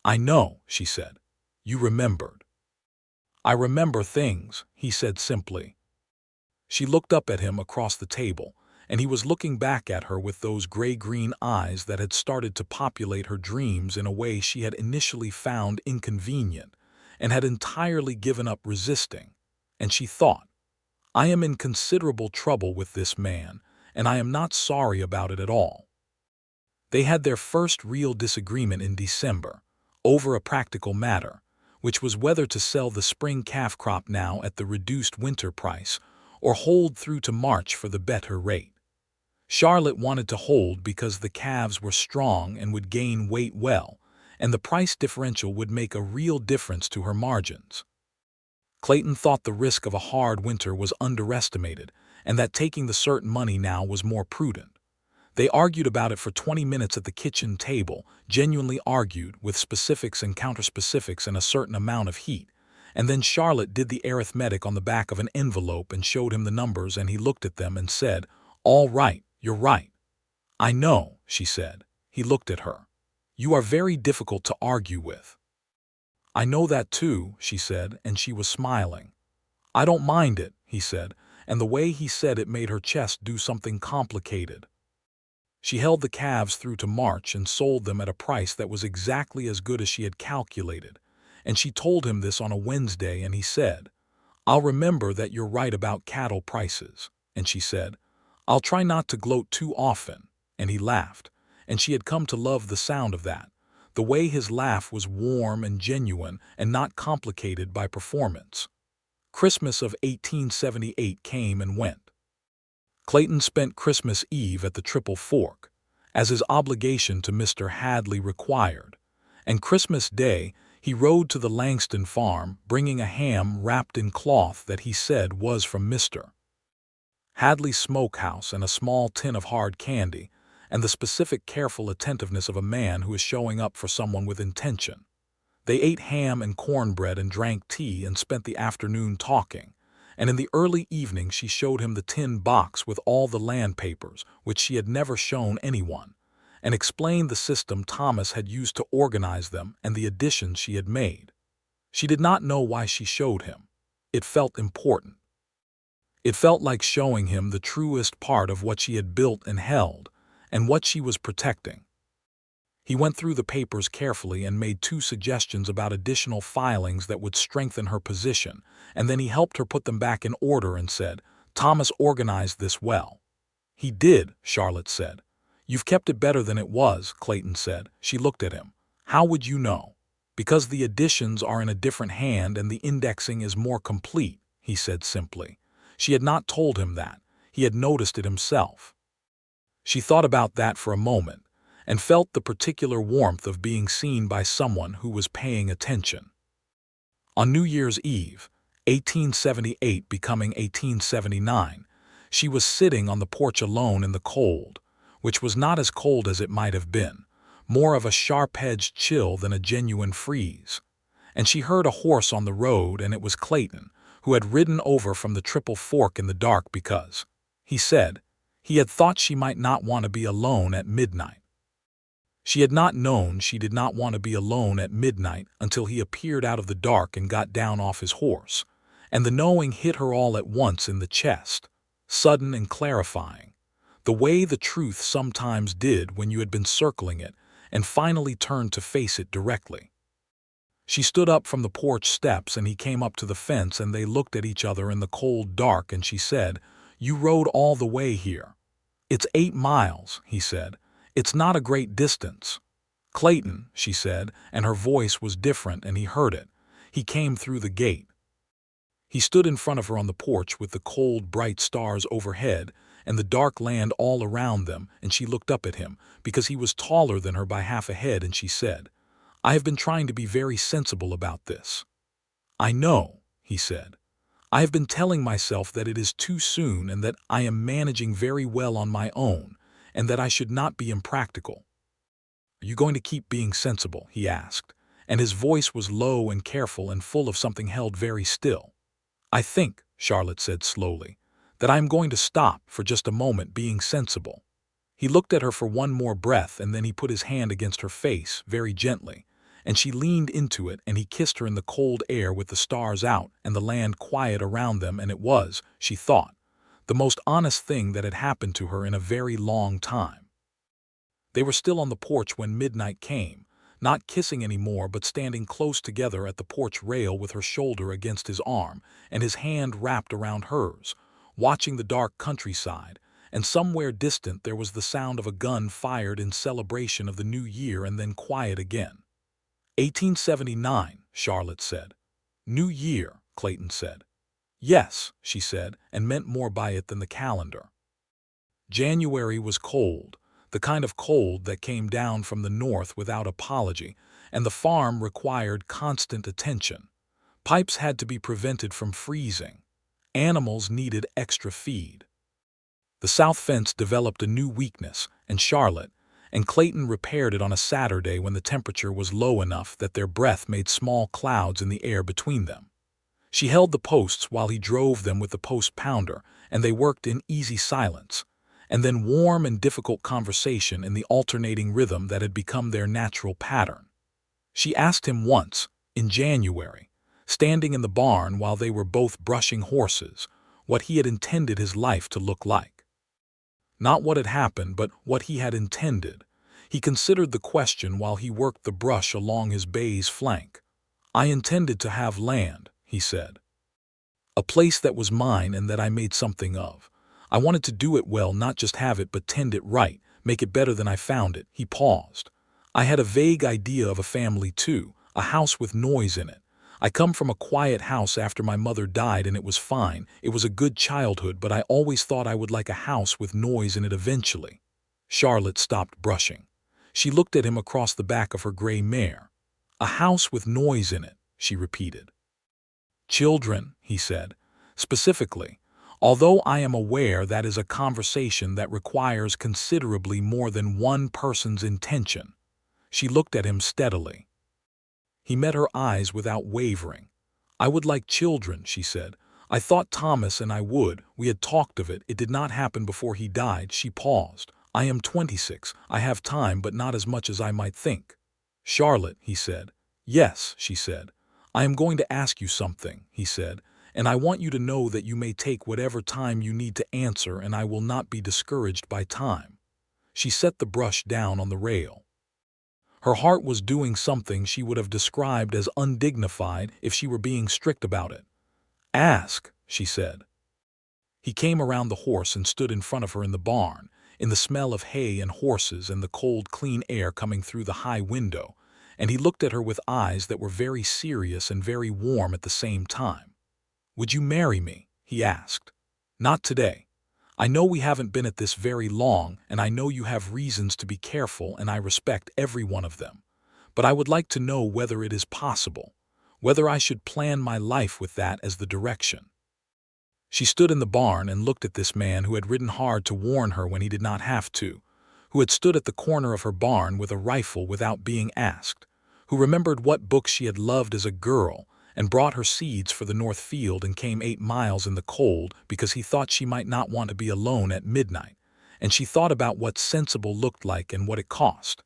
"I know," she said. "You remembered." "I remember things," he said simply. She looked up at him across the table, and he was looking back at her with those gray-green eyes that had started to populate her dreams in a way she had initially found inconvenient and had entirely given up resisting. And she thought, "I am in considerable trouble with this man, and I am not sorry about it at all." They had their first real disagreement in December, over a practical matter, which was whether to sell the spring calf crop now at the reduced winter price or hold through to March for the better rate. Charlotte wanted to hold because the calves were strong and would gain weight well, and the price differential would make a real difference to her margins. Clayton thought the risk of a hard winter was underestimated, and that taking the certain money now was more prudent. They argued about it for 20 minutes at the kitchen table, genuinely argued, with specifics and counterspecifics and a certain amount of heat. And then Charlotte did the arithmetic on the back of an envelope and showed him the numbers, and he looked at them and said, "All right, you're right." "I know," she said. He looked at her. "You are very difficult to argue with." "I know that too," she said, and she was smiling. "I don't mind it," he said, and the way he said it made her chest do something complicated. She held the calves through to March and sold them at a price that was exactly as good as she had calculated, and she told him this on a Wednesday, and he said, "I'll remember that you're right about cattle prices." And she said, "I'll try not to gloat too often," and he laughed, and she had come to love the sound of that. The way his laugh was warm and genuine and not complicated by performance. Christmas of 1878 came and went. Clayton spent Christmas Eve at the Triple Fork, as his obligation to Mr. Hadley required, and Christmas Day he rode to the Langston farm, bringing a ham wrapped in cloth that he said was from Mr. Hadley's smokehouse and a small tin of hard candy, and the specific careful attentiveness of a man who is showing up for someone with intention. They ate ham and cornbread and drank tea and spent the afternoon talking, and in the early evening she showed him the tin box with all the land papers, which she had never shown anyone, and explained the system Thomas had used to organize them and the additions she had made. She did not know why she showed him. It felt important. It felt like showing him the truest part of what she had built and held, and what she was protecting. He went through the papers carefully and made 2 suggestions about additional filings that would strengthen her position, and then he helped her put them back in order and said, "Thomas organized this well." "He did," Charlotte said. "You've kept it better than it was," Clayton said. She looked at him. "How would you know?" "Because the additions are in a different hand and the indexing is more complete," he said simply. She had not told him that. He had noticed it himself. She thought about that for a moment, and felt the particular warmth of being seen by someone who was paying attention. On New Year's Eve, 1878 becoming 1879, she was sitting on the porch alone in the cold, which was not as cold as it might have been, more of a sharp-edged chill than a genuine freeze. And she heard a horse on the road, and it was Clayton, who had ridden over from the Triple Fork in the dark because, he said, he had thought she might not want to be alone at midnight. She had not known she did not want to be alone at midnight until he appeared out of the dark and got down off his horse, and the knowing hit her all at once in the chest, sudden and clarifying, the way the truth sometimes did when you had been circling it and finally turned to face it directly. She stood up from the porch steps and he came up to the fence and they looked at each other in the cold dark and she said, "You rode all the way here." "It's 8 miles," he said. "It's not a great distance." "Clayton," she said, and her voice was different and he heard it. He came through the gate. He stood in front of her on the porch with the cold, bright stars overhead and the dark land all around them, and she looked up at him because he was taller than her by half a head, and she said, "I have been trying to be very sensible about this." "I know," he said. "I have been telling myself that it is too soon and that I am managing very well on my own and that I should not be impractical." "Are you going to keep being sensible?" he asked, and his voice was low and careful and full of something held very still. "I think," Charlotte said slowly, "that I am going to stop for just a moment being sensible." He looked at her for one more breath and then he put his hand against her face very gently, and she leaned into it and he kissed her in the cold air with the stars out and the land quiet around them, and it was, she thought, the most honest thing that had happened to her in a very long time. They were still on the porch when midnight came, not kissing anymore but standing close together at the porch rail with her shoulder against his arm and his hand wrapped around hers, watching the dark countryside, and somewhere distant there was the sound of a gun fired in celebration of the new year and then quiet again. 1879, Charlotte said. "New Year," Clayton said. "Yes," she said, and meant more by it than the calendar. January was cold, the kind of cold that came down from the north without apology, and the farm required constant attention. Pipes had to be prevented from freezing. Animals needed extra feed. The south fence developed a new weakness, and Charlotte and Clayton repaired it on a Saturday when the temperature was low enough that their breath made small clouds in the air between them. She held the posts while he drove them with the post pounder, and they worked in easy silence, and then warm and difficult conversation in the alternating rhythm that had become their natural pattern. She asked him once, in January, standing in the barn while they were both brushing horses, what he had intended his life to look like. Not what had happened, but what he had intended. He considered the question while he worked the brush along his bay's flank. "I intended to have land," he said. "A place that was mine and that I made something of. I wanted to do it well, not just have it but tend it right, make it better than I found it." He paused. "I had a vague idea of a family too, a house with noise in it. I come from a quiet house after my mother died and it was fine. It was a good childhood, but I always thought I would like a house with noise in it eventually." Charlotte stopped brushing. She looked at him across the back of her gray mare. "A house with noise in it," she repeated. "Children," he said, "specifically, although I am aware that is a conversation that requires considerably more than one person's intention." She looked at him steadily. He met her eyes without wavering. "I would like children," she said. "I thought Thomas and I would. We had talked of it. It did not happen before he died." She paused. "I am 26. I have time, but not as much as I might think." "Charlotte," he said. "Yes," she said. "I am going to ask you something," he said, "and I want you to know that you may take whatever time you need to answer and I will not be discouraged by time." She set the brush down on the rail. Her heart was doing something she would have described as undignified if she were being strict about it. "Ask," she said. He came around the horse and stood in front of her in the barn, in the smell of hay and horses and the cold, clean air coming through the high window, and he looked at her with eyes that were very serious and very warm at the same time. "Would you marry me?" he asked. "Not today. I know we haven't been at this very long, and I know you have reasons to be careful, and I respect every one of them. But I would like to know whether it is possible, whether I should plan my life with that as the direction." She stood in the barn and looked at this man who had ridden hard to warn her when he did not have to, who had stood at the corner of her barn with a rifle without being asked, who remembered what books she had loved as a girl, and brought her seeds for the north field and came 8 miles in the cold because he thought she might not want to be alone at midnight, and she thought about what sensible looked like and what it cost.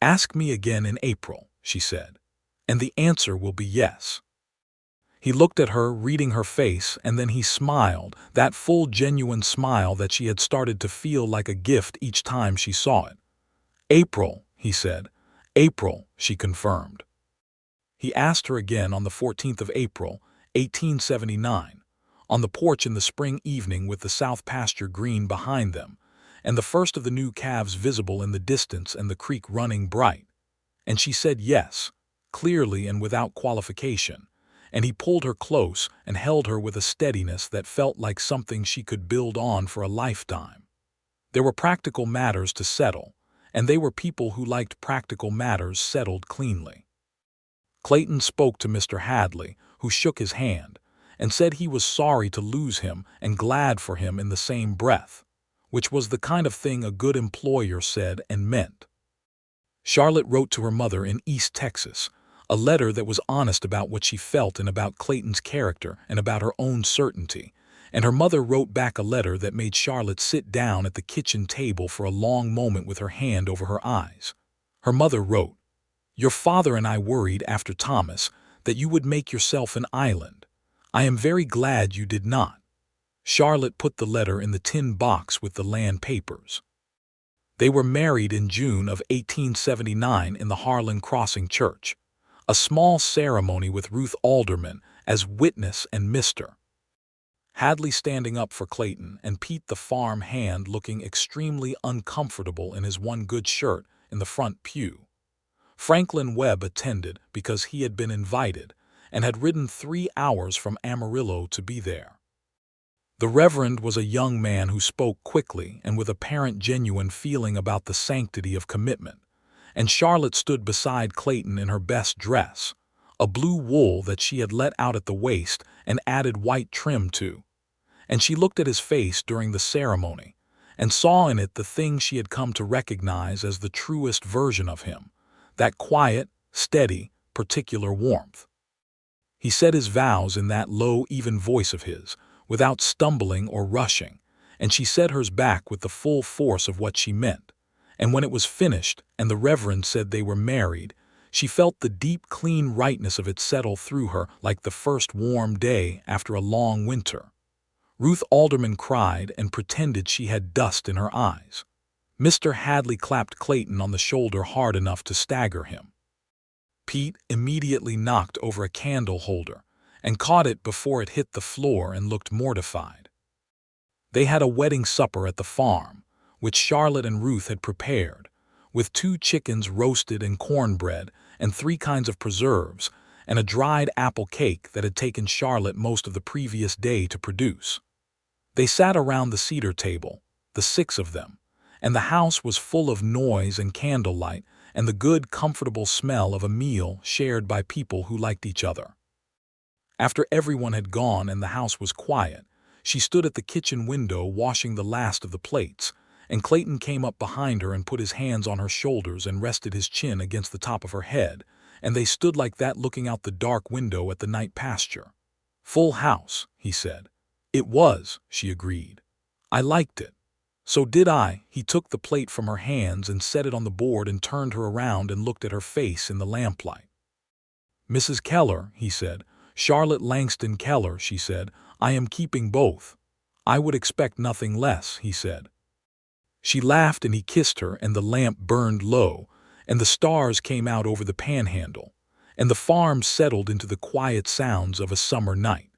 "Ask me again in April," she said, "and the answer will be yes." He looked at her, reading her face, and then he smiled, that full, genuine smile that she had started to feel like a gift each time she saw it. "April," he said. "April," she confirmed. He asked her again on the 14th of April, 1879, on the porch in the spring evening with the south pasture green behind them, and the first of the new calves visible in the distance and the creek running bright. And she said yes, clearly and without qualification, and he pulled her close and held her with a steadiness that felt like something she could build on for a lifetime. There were practical matters to settle, and they were people who liked practical matters settled cleanly. Clayton spoke to Mr. Hadley, who shook his hand, and said he was sorry to lose him and glad for him in the same breath, which was the kind of thing a good employer said and meant. Charlotte wrote to her mother in East Texas, a letter that was honest about what she felt and about Clayton's character and about her own certainty, and her mother wrote back a letter that made Charlotte sit down at the kitchen table for a long moment with her hand over her eyes. Her mother wrote, "Your father and I worried after Thomas that you would make yourself an island. I am very glad you did not." Charlotte put the letter in the tin box with the land papers. They were married in June of 1879 in the Harlan Crossing Church, a small ceremony with Ruth Alderman as witness and Mr. Hadley standing up for Clayton and Pete the farm hand looking extremely uncomfortable in his one good shirt in the front pew. Franklin Webb attended because he had been invited and had ridden 3 hours from Amarillo to be there. The Reverend was a young man who spoke quickly and with apparent genuine feeling about the sanctity of commitment, and Charlotte stood beside Clayton in her best dress, a blue wool that she had let out at the waist and added white trim to, and she looked at his face during the ceremony and saw in it the thing she had come to recognize as the truest version of him, that quiet, steady, particular warmth. He said his vows in that low, even voice of his, without stumbling or rushing, and she said hers back with the full force of what she meant. And when it was finished and the Reverend said they were married, she felt the deep, clean rightness of it settle through her like the first warm day after a long winter. Ruth Alderman cried and pretended she had dust in her eyes. Mr. Hadley clapped Clayton on the shoulder hard enough to stagger him. Pete immediately knocked over a candle holder and caught it before it hit the floor and looked mortified. They had a wedding supper at the farm, which Charlotte and Ruth had prepared, with 2 chickens roasted and cornbread and 3 kinds of preserves and a dried apple cake that had taken Charlotte most of the previous day to produce. They sat around the cedar table, the 6 of them, and the house was full of noise and candlelight and the good, comfortable smell of a meal shared by people who liked each other. After everyone had gone and the house was quiet, she stood at the kitchen window washing the last of the plates, and Clayton came up behind her and put his hands on her shoulders and rested his chin against the top of her head, and they stood like that looking out the dark window at the night pasture. "Full house," he said. "It was," she agreed. "I liked it." "So did I." He took the plate from her hands and set it on the board and turned her around and looked at her face in the lamplight. "Mrs. Keller," he said. "Charlotte Langston Keller," she said. "I am keeping both." "I would expect nothing less," he said. She laughed and he kissed her, and the lamp burned low, and the stars came out over the panhandle, and the farm settled into the quiet sounds of a summer night.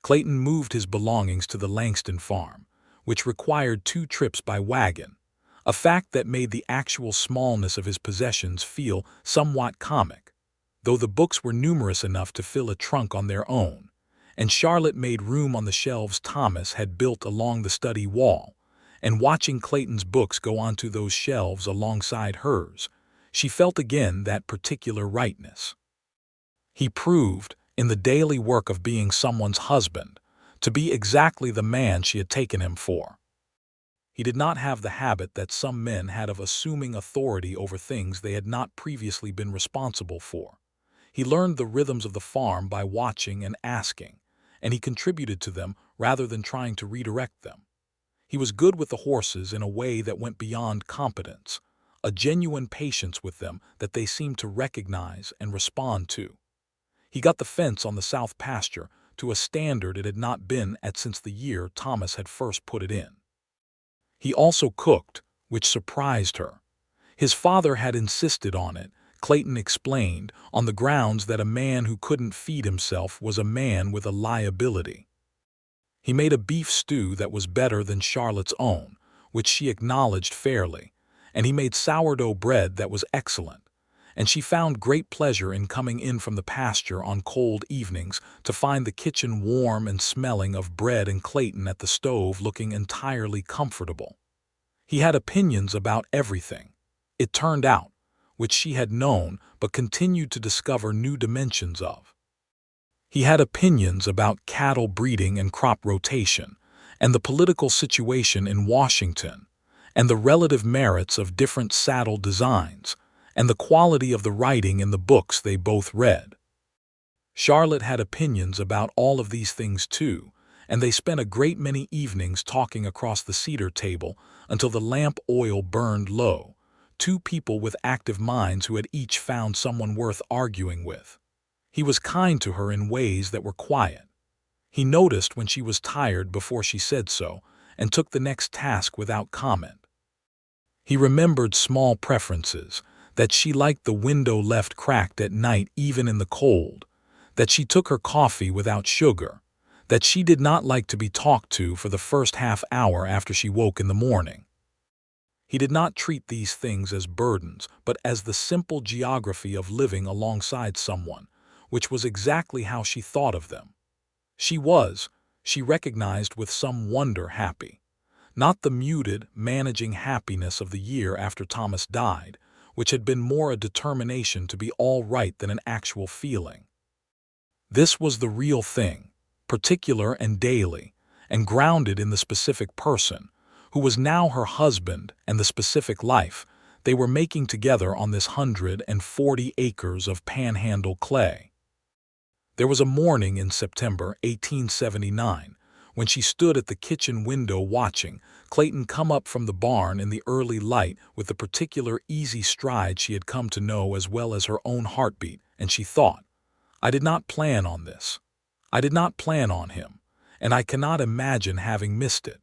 Clayton moved his belongings to the Langston farm, which required 2 trips by wagon, a fact that made the actual smallness of his possessions feel somewhat comic, though the books were numerous enough to fill a trunk on their own, and Charlotte made room on the shelves Thomas had built along the study wall, and watching Clayton's books go onto those shelves alongside hers, she felt again that particular rightness. He proved, in the daily work of being someone's husband, to be exactly the man she had taken him for. He did not have the habit that some men had of assuming authority over things they had not previously been responsible for. He learned the rhythms of the farm by watching and asking, and he contributed to them rather than trying to redirect them. He was good with the horses in a way that went beyond competence, a genuine patience with them that they seemed to recognize and respond to. He got the fence on the south pasture to a standard it had not been at since the year Thomas had first put it in. He also cooked, which surprised her. His father had insisted on it, Clayton explained, on the grounds that a man who couldn't feed himself was a man with a liability. He made a beef stew that was better than Charlotte's own, which she acknowledged fairly, and he made sourdough bread that was excellent, and she found great pleasure in coming in from the pasture on cold evenings to find the kitchen warm and smelling of bread and Clayton at the stove looking entirely comfortable. He had opinions about everything, it turned out, which she had known but continued to discover new dimensions of. He had opinions about cattle breeding and crop rotation, and the political situation in Washington, and the relative merits of different saddle designs, and the quality of the writing in the books they both read. Charlotte had opinions about all of these things too, and they spent a great many evenings talking across the cedar table until the lamp oil burned low, two people with active minds who had each found someone worth arguing with. He was kind to her in ways that were quiet. He noticed when she was tired before she said so, and took the next task without comment. He remembered small preferences, that she liked the window left cracked at night even in the cold, that she took her coffee without sugar, that she did not like to be talked to for the first half hour after she woke in the morning. He did not treat these things as burdens, but as the simple geography of living alongside someone, which was exactly how she thought of them. She recognized with some wonder, happy. Not the muted, managing happiness of the year after Thomas died, which had been more a determination to be all right than an actual feeling. This was the real thing, particular and daily, and grounded in the specific person, who was now her husband, and the specific life they were making together on this 140 acres of panhandle clay. There was a morning in September 1879 when she stood at the kitchen window watching Clayton come up from the barn in the early light with the particular easy stride she had come to know as well as her own heartbeat, and she thought, "I did not plan on this. I did not plan on him, and I cannot imagine having missed it."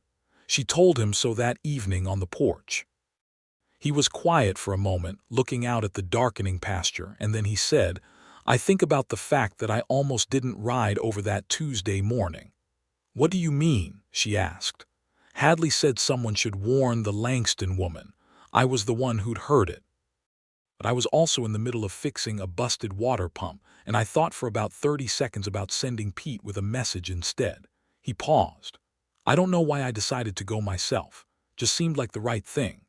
She told him so that evening on the porch. He was quiet for a moment, looking out at the darkening pasture, and then he said, "I think about the fact that I almost didn't ride over that Tuesday morning." "What do you mean?" she asked. "Hadley said someone should warn the Langston woman. I was the one who'd heard it. But I was also in the middle of fixing a busted water pump, and I thought for about 30 seconds about sending Pete with a message instead." He paused. "I don't know why I decided to go myself. Just seemed like the right thing."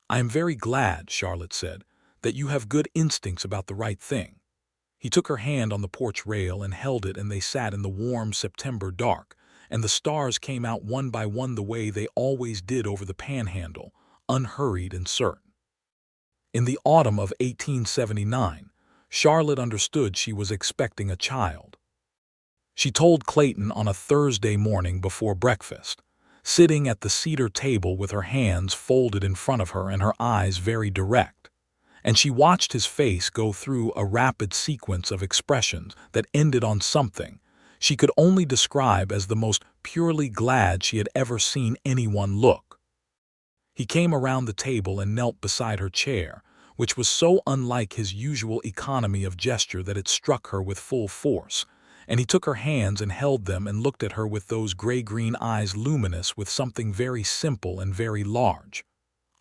"I am very glad," Charlotte said, "that you have good instincts about the right thing." He took her hand on the porch rail and held it, and they sat in the warm September dark, and the stars came out one by one the way they always did over the panhandle, unhurried and certain. In the autumn of 1879, Charlotte understood she was expecting a child. She told Clayton on a Thursday morning before breakfast, sitting at the cedar table with her hands folded in front of her and her eyes very direct, and she watched his face go through a rapid sequence of expressions that ended on something she could only describe as the most purely glad she had ever seen anyone look. He came around the table and knelt beside her chair, which was so unlike his usual economy of gesture that it struck her with full force, and he took her hands and held them and looked at her with those gray-green eyes luminous with something very simple and very large.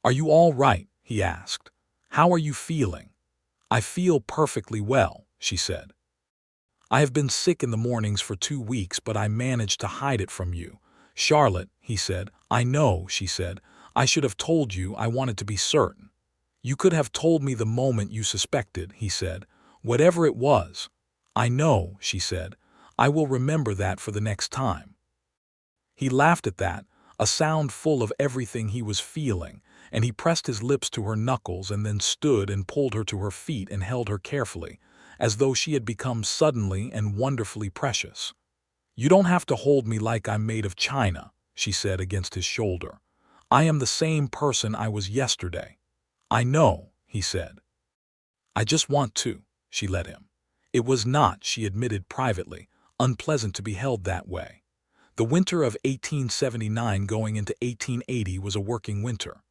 "Are you all right?" he asked. "How are you feeling?" "I feel perfectly well," she said. "I have been sick in the mornings for 2 weeks, but I managed to hide it from you." "Charlotte," he said. "I know," she said. "I should have told you. I wanted to be certain." "You could have told me the moment you suspected," he said. "Whatever it was." "I know," she said. "I will remember that for the next time." He laughed at that, a sound full of everything he was feeling, and he pressed his lips to her knuckles and then stood and pulled her to her feet and held her carefully, as though she had become suddenly and wonderfully precious. "You don't have to hold me like I'm made of china," she said against his shoulder. "I am the same person I was yesterday. "I know," he said. "I just want to," she let him. It was not, she admitted privately, unpleasant to be held that way. The winter of 1879 going into 1880 was a working winter.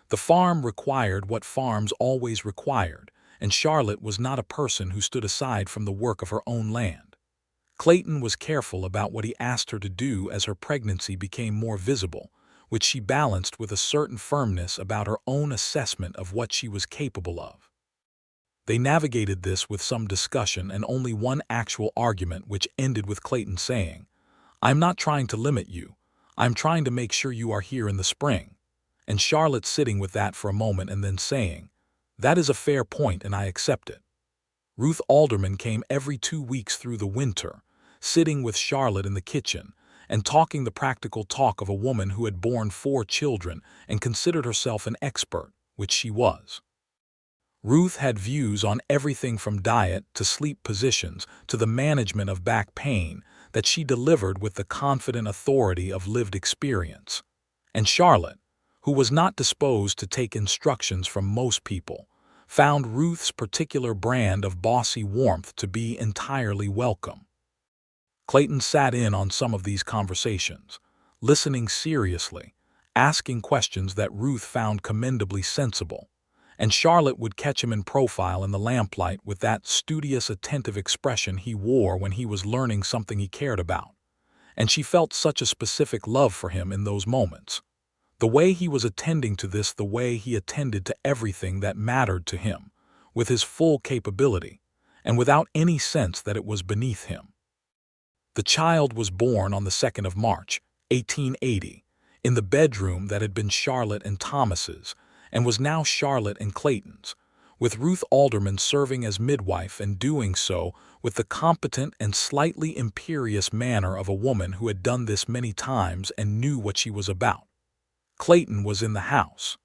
The farm required what farms always required, and Charlotte was not a person who stood aside from the work of her own land. Clayton was careful about what he asked her to do as her pregnancy became more visible, which she balanced with a certain firmness about her own assessment of what she was capable of. They navigated this with some discussion and only one actual argument, which ended with Clayton saying, "I'm not trying to limit you. I'm trying to make sure you are here in the spring." And Charlotte sitting with that for a moment and then saying, "That is a fair point and I accept it." Ruth Alderman came every 2 weeks through the winter, sitting with Charlotte in the kitchen and talking the practical talk of a woman who had borne 4 children and considered herself an expert, which she was. Ruth had views on everything from diet to sleep positions to the management of back pain that she delivered with the confident authority of lived experience. And Charlotte, who was not disposed to take instructions from most people, found Ruth's particular brand of bossy warmth to be entirely welcome. Clayton sat in on some of these conversations, listening seriously, asking questions that Ruth found commendably sensible, and Charlotte would catch him in profile in the lamplight with that studious, attentive expression he wore when he was learning something he cared about, and she felt such a specific love for him in those moments. The way he was attending to this, the way he attended to everything that mattered to him, with his full capability, and without any sense that it was beneath him. The child was born on the 2nd of March, 1880, in the bedroom that had been Charlotte and Thomas's, and was now Charlotte and Clayton's, with Ruth Alderman serving as midwife and doing so with the competent and slightly imperious manner of a woman who had done this many times and knew what she was about. Clayton was in the house.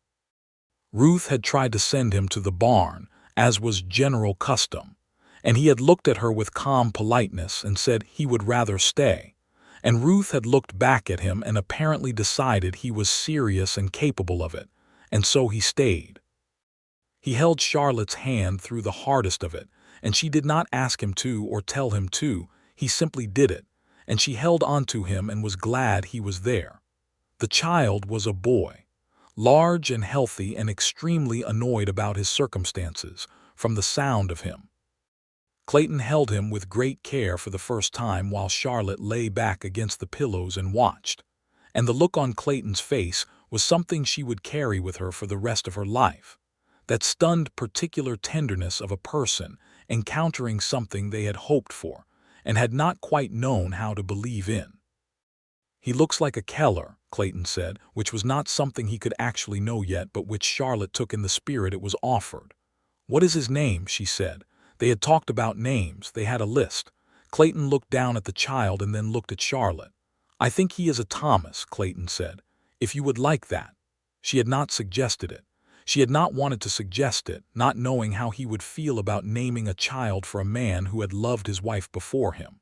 Ruth had tried to send him to the barn, as was general custom, and he had looked at her with calm politeness and said he would rather stay, and Ruth had looked back at him and apparently decided he was serious and capable of it, and so he stayed. He held Charlotte's hand through the hardest of it, and she did not ask him to or tell him to, he simply did it, and she held on to him and was glad he was there. The child was a boy, large and healthy and extremely annoyed about his circumstances, from the sound of him. Clayton held him with great care for the first time while Charlotte lay back against the pillows and watched, and the look on Clayton's face was something she would carry with her for the rest of her life, that stunned particular tenderness of a person encountering something they had hoped for and had not quite known how to believe in. "He looks like a Keller," Clayton said, which was not something he could actually know yet, but which Charlotte took in the spirit it was offered. "What is his name?" she said. They had talked about names, they had a list. Clayton looked down at the child and then looked at Charlotte. "I think he is a Thomas," Clayton said, "if you would like that." She had not suggested it. She had not wanted to suggest it, not knowing how he would feel about naming a child for a man who had loved his wife before him.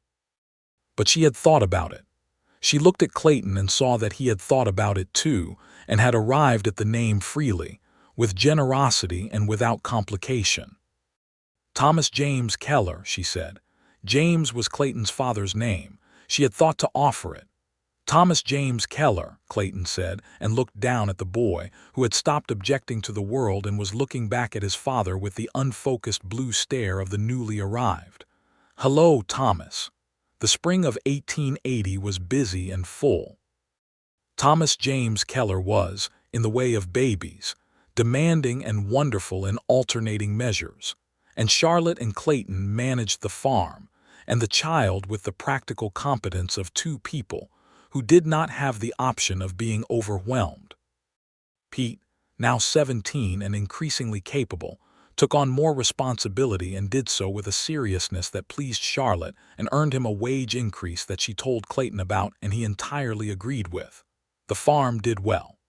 But she had thought about it. She looked at Clayton and saw that he had thought about it too, and had arrived at the name freely, with generosity and without complication. "Thomas James Keller," she said. James was Clayton's father's name. She had thought to offer it. "Thomas James Keller," Clayton said, and looked down at the boy, who had stopped objecting to the world and was looking back at his father with the unfocused blue stare of the newly arrived. "Hello, Thomas." The spring of 1880 was busy and full. Thomas James Keller was, in the way of babies, demanding and wonderful in alternating measures, and Charlotte and Clayton managed the farm, and the child with the practical competence of 2 people who did not have the option of being overwhelmed. Pete, now 17 and increasingly capable, took on more responsibility and did so with a seriousness that pleased Charlotte and earned him a wage increase that she told Clayton about and he entirely agreed with. The farm did well.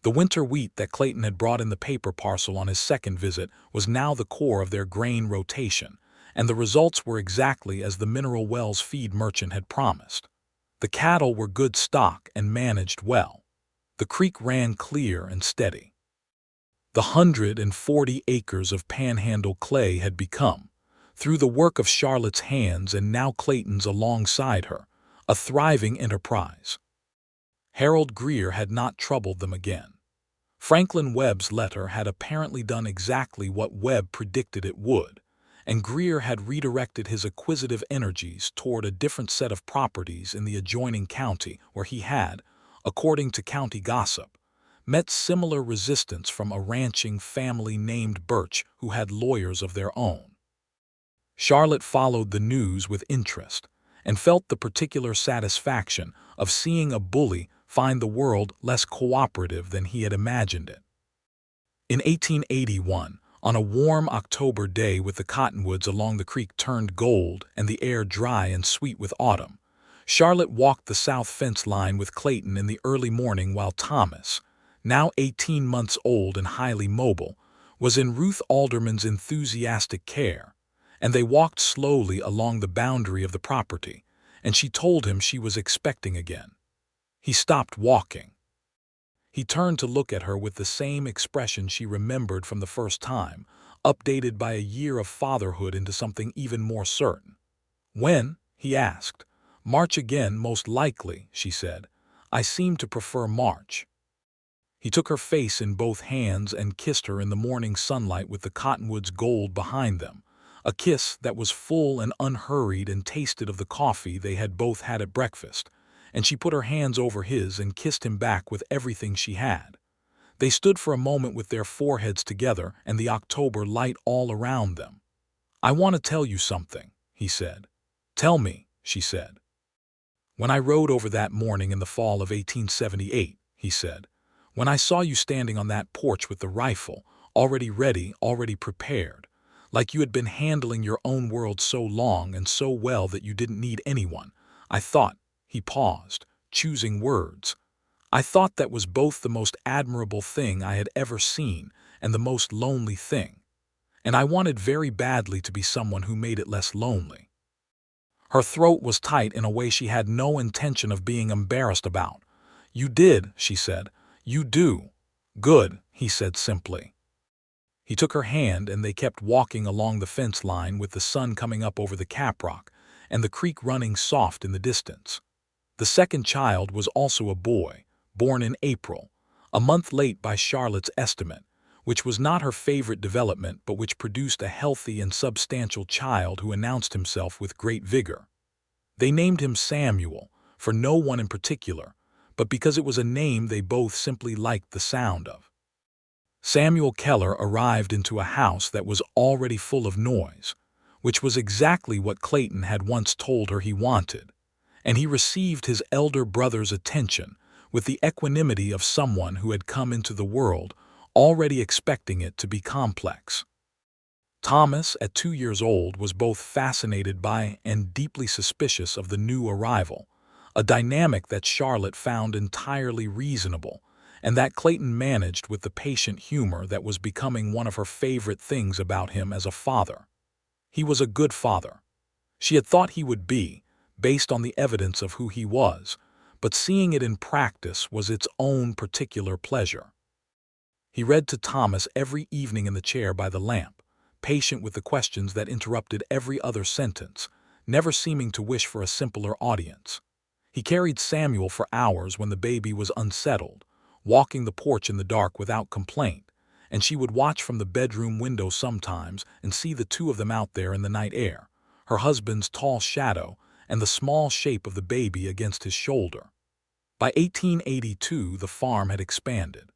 The winter wheat that Clayton had brought in the paper parcel on his second visit was now the core of their grain rotation, and the results were exactly as the Mineral Wells feed merchant had promised. The cattle were good stock and managed well. The creek ran clear and steady. The 140 acres of panhandle clay had become, through the work of Charlotte's hands and now Clayton's alongside her, a thriving enterprise. Harold Greer had not troubled them again. Franklin Webb's letter had apparently done exactly what Webb predicted it would, and Greer had redirected his acquisitive energies toward a different set of properties in the adjoining county where he had, according to county gossip, met similar resistance from a ranching family named Birch who had lawyers of their own. Charlotte followed the news with interest and felt the particular satisfaction of seeing a bully find the world less cooperative than he had imagined it. In 1881, on a warm October day with the cottonwoods along the creek turned gold and the air dry and sweet with autumn, Charlotte walked the south fence line with Clayton in the early morning while Thomas, now 18 months old and highly mobile, was in Ruth Alderman's enthusiastic care, and they walked slowly along the boundary of the property, and she told him she was expecting again. He stopped walking. He turned to look at her with the same expression she remembered from the first time, updated by a year of fatherhood into something even more certain. "When?" he asked. "March again, most likely," she said. "I seem to prefer March." He took her face in both hands and kissed her in the morning sunlight with the cottonwoods gold behind them, a kiss that was full and unhurried and tasted of the coffee they had both had at breakfast, and she put her hands over his and kissed him back with everything she had. They stood for a moment with their foreheads together and the October light all around them. "I want to tell you something," he said. "Tell me," she said. "When I rode over that morning in the fall of 1878, he said, "when I saw you standing on that porch with the rifle, already ready, already prepared, like you had been handling your own world so long and so well that you didn't need anyone, I thought," he paused, choosing words, "I thought that was both the most admirable thing I had ever seen and the most lonely thing. And I wanted very badly to be someone who made it less lonely." Her throat was tight in a way she had no intention of being embarrassed about. "You did," she said. "You do." "Good," he said simply. He took her hand and they kept walking along the fence line with the sun coming up over the caprock and the creek running soft in the distance. The second child was also a boy, born in April, a month late by Charlotte's estimate, which was not her favorite development but which produced a healthy and substantial child who announced himself with great vigor. They named him Samuel, for no one in particular, but because it was a name they both simply liked the sound of. Samuel Keller arrived into a house that was already full of noise, which was exactly what Clayton had once told her he wanted, and he received his elder brother's attention with the equanimity of someone who had come into the world already expecting it to be complex. Thomas, at 2 years old, was both fascinated by and deeply suspicious of the new arrival, a dynamic that Charlotte found entirely reasonable, and that Clayton managed with the patient humor that was becoming one of her favorite things about him as a father. He was a good father. She had thought he would be, based on the evidence of who he was, but seeing it in practice was its own particular pleasure. He read to Thomas every evening in the chair by the lamp, patient with the questions that interrupted every other sentence, never seeming to wish for a simpler audience. He carried Samuel for hours when the baby was unsettled, walking the porch in the dark without complaint, and she would watch from the bedroom window sometimes and see the two of them out there in the night air, her husband's tall shadow and the small shape of the baby against his shoulder. By 1882, the farm had expanded.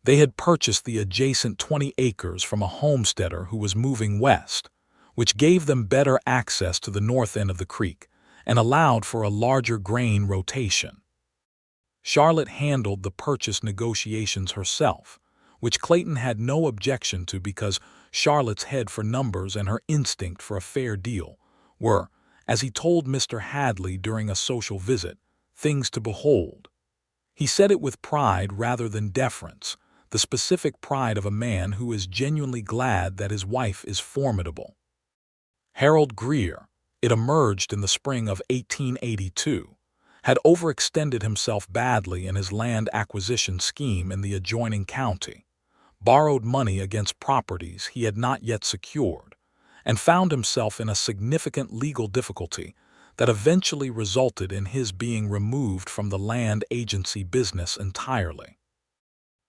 They had purchased the adjacent 20 acres from a homesteader who was moving west, which gave them better access to the north end of the creek and allowed for a larger grain rotation. Charlotte handled the purchase negotiations herself, which Clayton had no objection to because Charlotte's head for numbers and her instinct for a fair deal were, as he told Mr. Hadley during a social visit, things to behold. He said it with pride rather than deference, the specific pride of a man who is genuinely glad that his wife is formidable. Harold Greer, it emerged in the spring of 1882, had overextended himself badly in his land acquisition scheme in the adjoining county, borrowed money against properties he had not yet secured, and found himself in a significant legal difficulty that eventually resulted in his being removed from the land agency business entirely.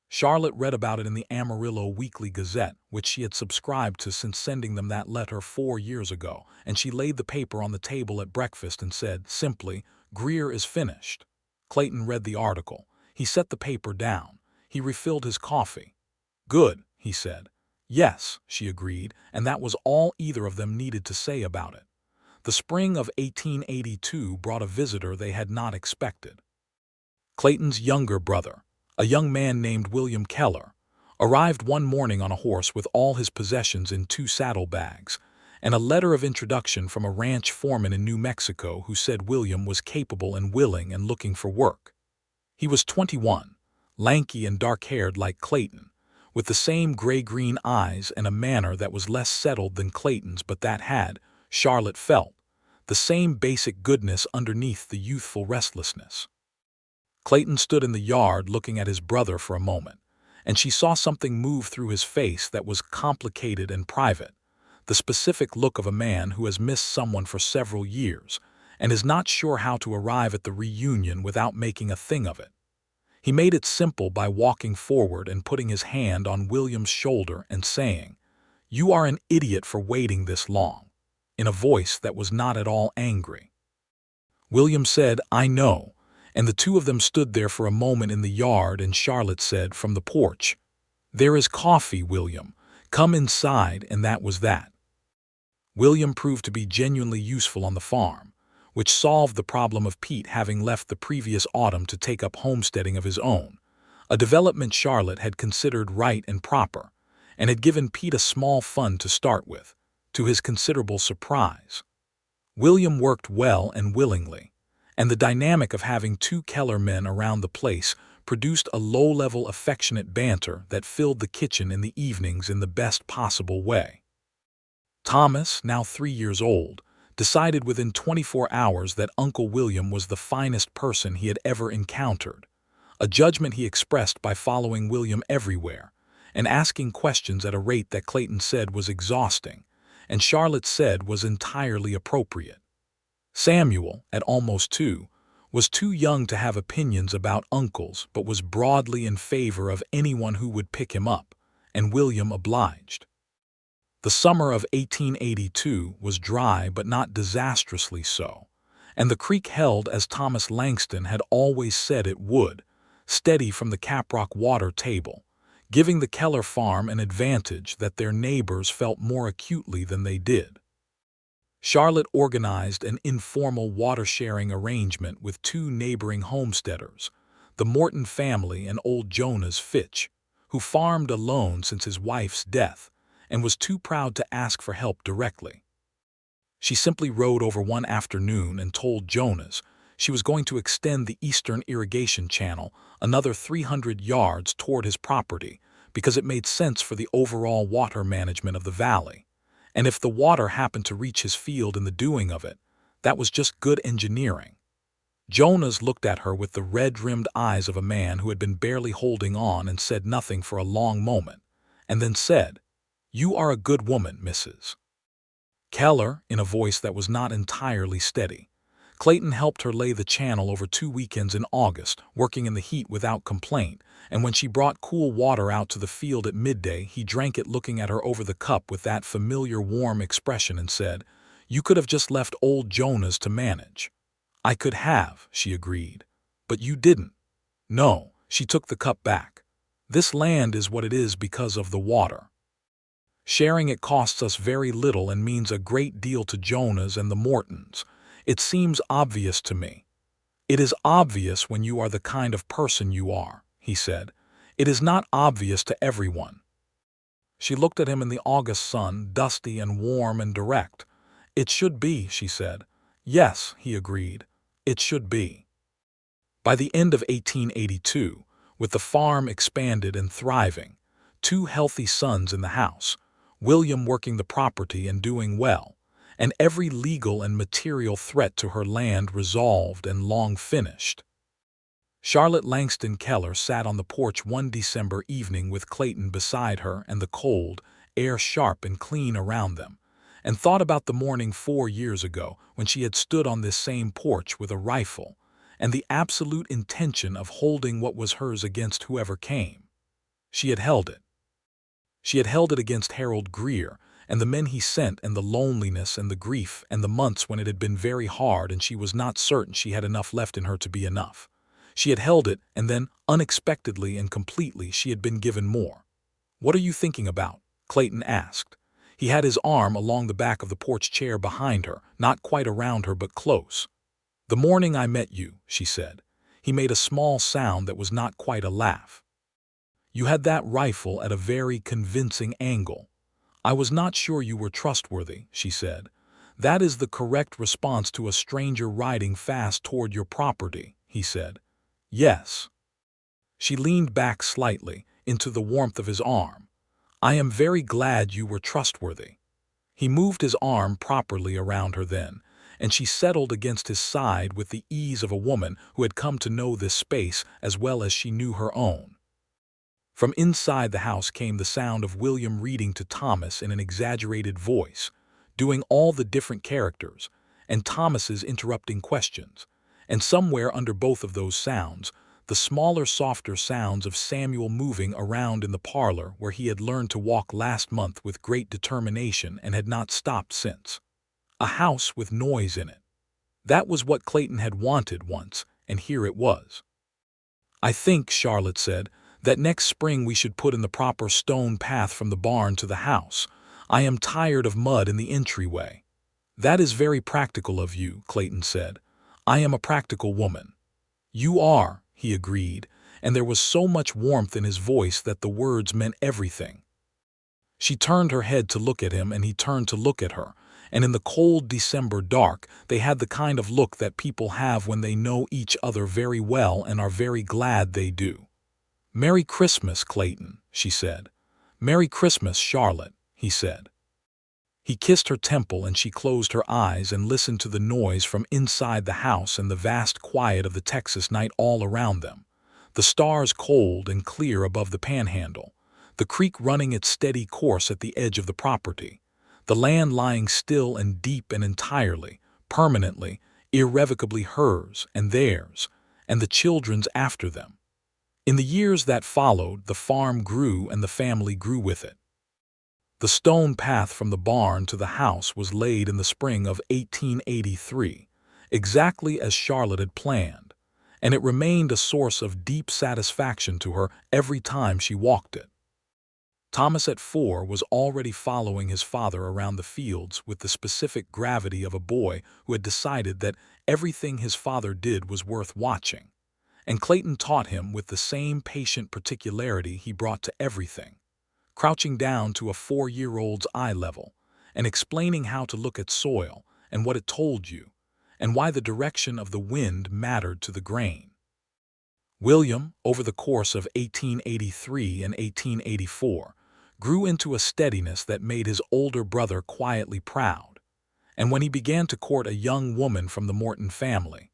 Charlotte read about it in the Amarillo Weekly Gazette, which she had subscribed to since sending them that letter 4 years ago, and she laid the paper on the table at breakfast and said, simply, "Greer is finished." Clayton read the article. He set the paper down. He refilled his coffee. "Good," he said. "Yes," she agreed, and that was all either of them needed to say about it. The spring of 1882 brought a visitor they had not expected. Clayton's younger brother, a young man named William Keller, arrived one morning on a horse with all his possessions in 2 saddlebags, and a letter of introduction from a ranch foreman in New Mexico who said William was capable and willing and looking for work. He was 21, lanky and dark-haired like Clayton, with the same gray-green eyes and a manner that was less settled than Clayton's but that had, Charlotte felt, the same basic goodness underneath the youthful restlessness. Clayton stood in the yard looking at his brother for a moment, and she saw something move through his face that was complicated and private, the specific look of a man who has missed someone for several years and is not sure how to arrive at the reunion without making a thing of it. He made it simple by walking forward and putting his hand on William's shoulder and saying, "You are an idiot for waiting this long," in a voice that was not at all angry. William said, "I know," and the two of them stood there for a moment in the yard, and Charlotte said from the porch, "There is coffee, William. Come inside," and that was that. William proved to be genuinely useful on the farm, which solved the problem of Pete having left the previous autumn to take up homesteading of his own, a development Charlotte had considered right and proper, and had given Pete a small fund to start with, to his considerable surprise. William worked well and willingly, and the dynamic of having 2 Keller men around the place produced a low-level affectionate banter that filled the kitchen in the evenings in the best possible way. Thomas, now 3 years old, decided within 24 hours that Uncle William was the finest person he had ever encountered, a judgment he expressed by following William everywhere and asking questions at a rate that Clayton said was exhausting, and Charlotte said was entirely appropriate. Samuel, at almost 2, was too young to have opinions about uncles but was broadly in favor of anyone who would pick him up, and William obliged. The summer of 1882 was dry but not disastrously so, and the creek held as Thomas Langston had always said it would, steady from the Caprock water table, giving the Keller farm an advantage that their neighbors felt more acutely than they did. Charlotte organized an informal water-sharing arrangement with 2 neighboring homesteaders, the Morton family and old Jonas Fitch, who farmed alone since his wife's death and was too proud to ask for help directly. She simply rode over one afternoon and told Jonas she was going to extend the eastern irrigation channel another 300 yards toward his property because it made sense for the overall water management of the valley. And if the water happened to reach his field in the doing of it, that was just good engineering. Jonas looked at her with the red-rimmed eyes of a man who had been barely holding on and said nothing for a long moment, and then said, "You are a good woman, Mrs. Keller," in a voice that was not entirely steady. Clayton helped her lay the channel over 2 weekends in August, working in the heat without complaint, and when she brought cool water out to the field at midday, he drank it looking at her over the cup with that familiar warm expression and said, "You could have just left old Jonas to manage." "I could have," she agreed, "but you didn't." "No," she took the cup back. "This land is what it is because of the water. Sharing it costs us very little and means a great deal to Jonas and the Mortons. It seems obvious to me." "It is obvious when you are the kind of person you are," he said. "It is not obvious to everyone." She looked at him in the August sun, dusty and warm and direct. "It should be," she said. "Yes," he agreed. "It should be." By the end of 1882, with the farm expanded and thriving, 2 healthy sons in the house, William working the property and doing well, and every legal and material threat to her land resolved and long finished, Charlotte Langston Keller sat on the porch one December evening with Clayton beside her and the cold air sharp and clean around them, and thought about the morning 4 years ago when she had stood on this same porch with a rifle and the absolute intention of holding what was hers against whoever came. She had held it. She had held it against Harold Greer and the men he sent, and the loneliness and the grief and the months when it had been very hard and she was not certain she had enough left in her to be enough. She had held it, and then, unexpectedly and completely, she had been given more. "What are you thinking about?" Clayton asked. He had his arm along the back of the porch chair behind her, not quite around her but close. "The morning I met you," she said. He made a small sound that was not quite a laugh. "You had that rifle at a very convincing angle. I was not sure you were trustworthy," she said. "That is the correct response to a stranger riding fast toward your property," he said. "Yes." She leaned back slightly, into the warmth of his arm. "I am very glad you were trustworthy." He moved his arm properly around her then, and she settled against his side with the ease of a woman who had come to know this space as well as she knew her own. From inside the house came the sound of William reading to Thomas in an exaggerated voice, doing all the different characters, and Thomas's interrupting questions, and somewhere under both of those sounds, the smaller, softer sounds of Samuel moving around in the parlor where he had learned to walk last month with great determination and had not stopped since. A house with noise in it. That was what Clayton had wanted once, and here it was. "I think," Charlotte said, "that next spring we should put in the proper stone path from the barn to the house. I am tired of mud in the entryway." "That is very practical of you," Clayton said. "I am a practical woman." "You are," he agreed, and there was so much warmth in his voice that the words meant everything. She turned her head to look at him, and he turned to look at her, and in the cold December dark they had the kind of look that people have when they know each other very well and are very glad they do. "Merry Christmas, Clayton," she said. "Merry Christmas, Charlotte," he said. He kissed her temple, and she closed her eyes and listened to the noise from inside the house and the vast quiet of the Texas night all around them. The stars cold and clear above the panhandle, the creek running its steady course at the edge of the property, the land lying still and deep and entirely, permanently, irrevocably hers and theirs, and the children's after them. In the years that followed, the farm grew and the family grew with it. The stone path from the barn to the house was laid in the spring of 1883, exactly as Charlotte had planned, and it remained a source of deep satisfaction to her every time she walked it. Thomas at 4 was already following his father around the fields with the specific gravity of a boy who had decided that everything his father did was worth watching, and Clayton taught him with the same patient particularity he brought to everything, crouching down to a 4-year-old's eye level and explaining how to look at soil and what it told you, and why the direction of the wind mattered to the grain. William, over the course of 1883 and 1884, grew into a steadiness that made his older brother quietly proud, and when he began to court a young woman from the Morton family,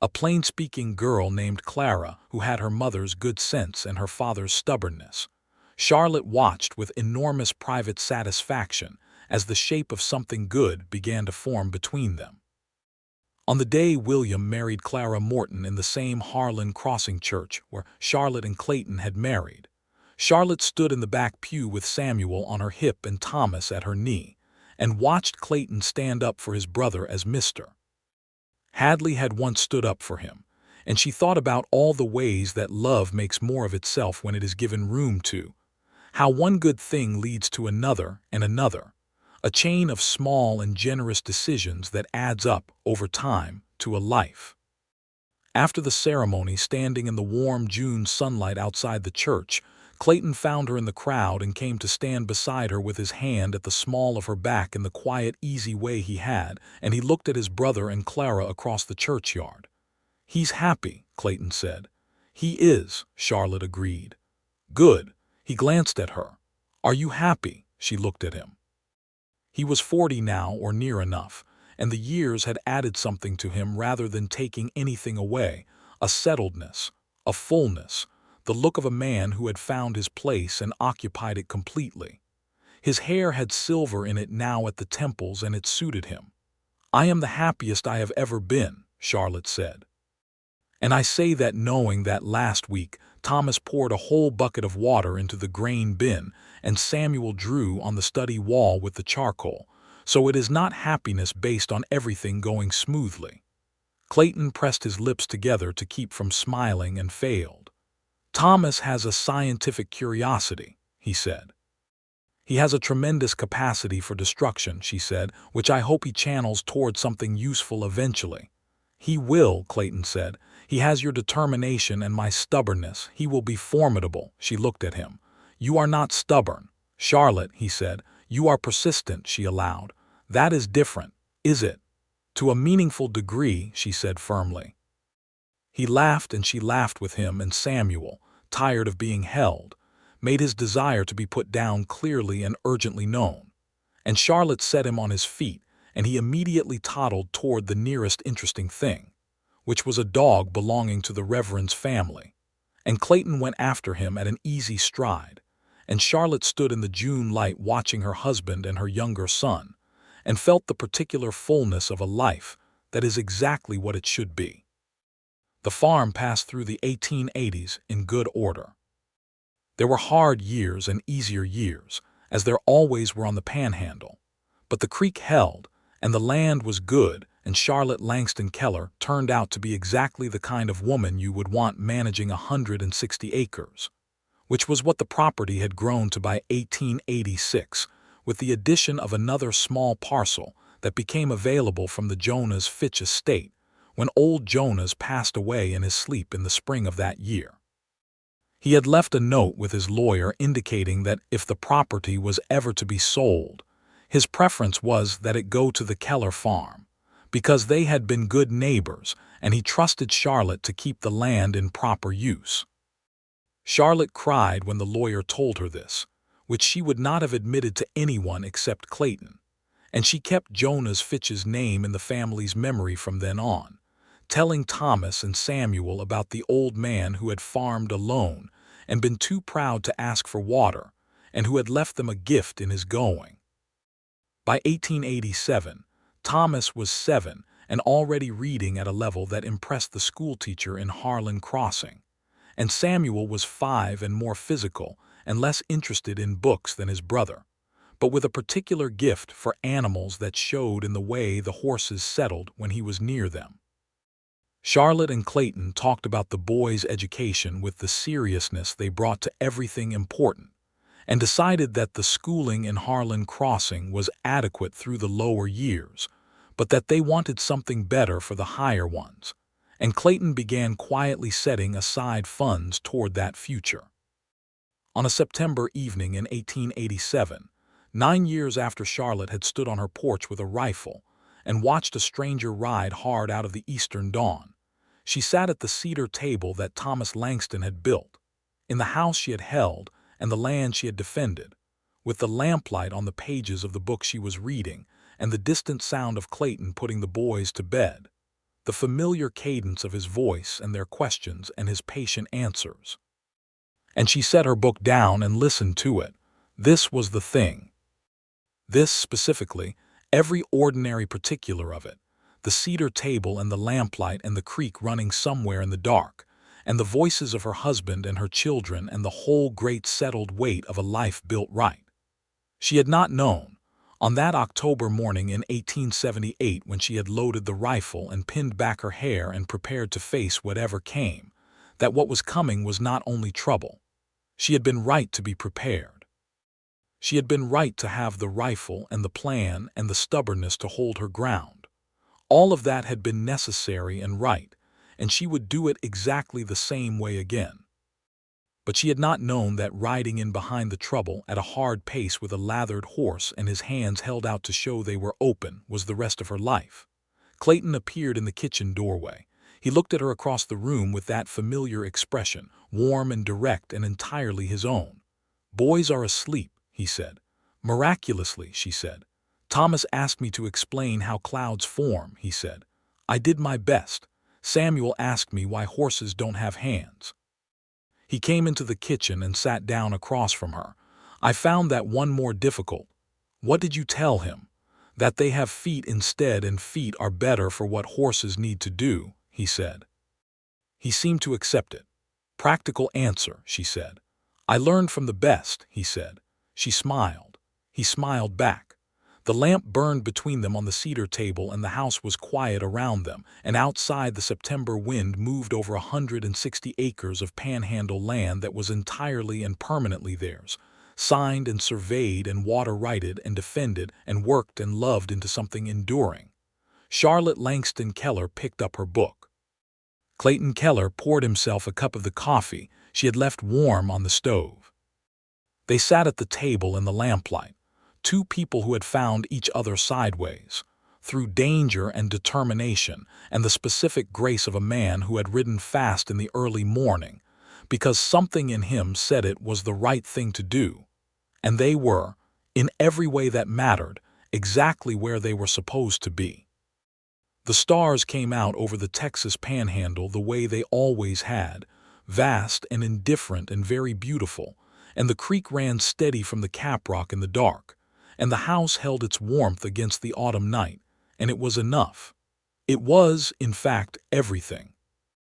a plain-speaking girl named Clara who had her mother's good sense and her father's stubbornness, Charlotte watched with enormous private satisfaction as the shape of something good began to form between them. On the day William married Clara Morton in the same Harlan Crossing church where Charlotte and Clayton had married, Charlotte stood in the back pew with Samuel on her hip and Thomas at her knee, and watched Clayton stand up for his brother as Mr. Hadley had once stood up for him, and she thought about all the ways that love makes more of itself when it is given room to, how one good thing leads to another and another, a chain of small and generous decisions that adds up, over time, to a life. After the ceremony, standing in the warm June sunlight outside the church, Clayton found her in the crowd and came to stand beside her with his hand at the small of her back in the quiet, easy way he had, and he looked at his brother and Clara across the churchyard. "He's happy," Clayton said. "He is," Charlotte agreed. "Good." He glanced at her. "Are you happy?" She looked at him. He was 40 now, or near enough, and the years had added something to him rather than taking anything away, a settledness, a fullness, the look of a man who had found his place and occupied it completely. His hair had silver in it now at the temples, and it suited him. "I am the happiest I have ever been," Charlotte said. "And I say that knowing that last week Thomas poured a whole bucket of water into the grain bin and Samuel drew on the study wall with the charcoal, so it is not happiness based on everything going smoothly." Clayton pressed his lips together to keep from smiling and failed. "Thomas has a scientific curiosity," he said. "He has a tremendous capacity for destruction," she said, "which I hope he channels toward something useful eventually." "He will," Clayton said. "He has your determination and my stubbornness. He will be formidable." She looked at him. "You are not stubborn, Charlotte," he said. "You are persistent," she allowed. "That is different, is it?" "To a meaningful degree," she said firmly. He laughed and she laughed with him, and Samuel, tired of being held, made his desire to be put down clearly and urgently known. And Charlotte set him on his feet, and he immediately toddled toward the nearest interesting thing, which was a dog belonging to the Reverend's family. And Clayton went after him at an easy stride, and Charlotte stood in the June light watching her husband and her younger son, and felt the particular fullness of a life that is exactly what it should be. The farm passed through the 1880s in good order. There were hard years and easier years, as there always were on the Panhandle, but the creek held, and the land was good, and Charlotte Langston Keller turned out to be exactly the kind of woman you would want managing 160 acres, which was what the property had grown to by 1886, with the addition of another small parcel that became available from the Jonas Fitch estate when old Jonas passed away in his sleep in the spring of that year. He had left a note with his lawyer indicating that if the property was ever to be sold, his preference was that it go to the Keller farm, because they had been good neighbors and he trusted Charlotte to keep the land in proper use. Charlotte cried when the lawyer told her this, which she would not have admitted to anyone except Clayton, and she kept Jonas Fitch's name in the family's memory from then on, telling Thomas and Samuel about the old man who had farmed alone and been too proud to ask for water, and who had left them a gift in his going. By 1887, Thomas was 7 and already reading at a level that impressed the schoolteacher in Harlan Crossing, and Samuel was 5 and more physical and less interested in books than his brother, but with a particular gift for animals that showed in the way the horses settled when he was near them. Charlotte and Clayton talked about the boys' education with the seriousness they brought to everything important, and decided that the schooling in Harlan Crossing was adequate through the lower years, but that they wanted something better for the higher ones, and Clayton began quietly setting aside funds toward that future. On a September evening in 1887, 9 years after Charlotte had stood on her porch with a rifle and watched a stranger ride hard out of the eastern dawn, she sat at the cedar table that Thomas Langston had built, in the house she had held and the land she had defended, with the lamplight on the pages of the book she was reading and the distant sound of Clayton putting the boys to bed, the familiar cadence of his voice and their questions and his patient answers. And she set her book down and listened to it. This was the thing. This specifically, every ordinary particular of it, the cedar table and the lamplight and the creek running somewhere in the dark, and the voices of her husband and her children and the whole great settled weight of a life built right. She had not known, on that October morning in 1878 when she had loaded the rifle and pinned back her hair and prepared to face whatever came, that what was coming was not only trouble. She had been right to be prepared. She had been right to have the rifle and the plan and the stubbornness to hold her ground. All of that had been necessary and right, and she would do it exactly the same way again. But she had not known that riding in behind the trouble at a hard pace with a lathered horse and his hands held out to show they were open was the rest of her life. Clayton appeared in the kitchen doorway. He looked at her across the room with that familiar expression, warm and direct and entirely his own. "Boys are asleep," he said. "Miraculously," she said. "Thomas asked me to explain how clouds form," he said. "I did my best. Samuel asked me why horses don't have hands. He came into the kitchen and sat down across from her. I found that one more difficult. What did you tell him? That they have feet instead, and feet are better for what horses need to do, he said. He seemed to accept it. Practical answer, she said. I learned from the best, he said. She smiled. He smiled back. The lamp burned between them on the cedar table, and the house was quiet around them, and outside the September wind moved over 160 acres of panhandle land that was entirely and permanently theirs, signed and surveyed and water-righted and defended and worked and loved into something enduring. Charlotte Langston Keller picked up her book. Clayton Keller poured himself a cup of the coffee she had left warm on the stove. They sat at the table in the lamplight, two people who had found each other sideways, through danger and determination and the specific grace of a man who had ridden fast in the early morning, because something in him said it was the right thing to do. And they were, in every way that mattered, exactly where they were supposed to be. The stars came out over the Texas panhandle the way they always had, vast and indifferent and very beautiful, and the creek ran steady from the caprock in the dark, and the house held its warmth against the autumn night, and it was enough. It was, in fact, everything.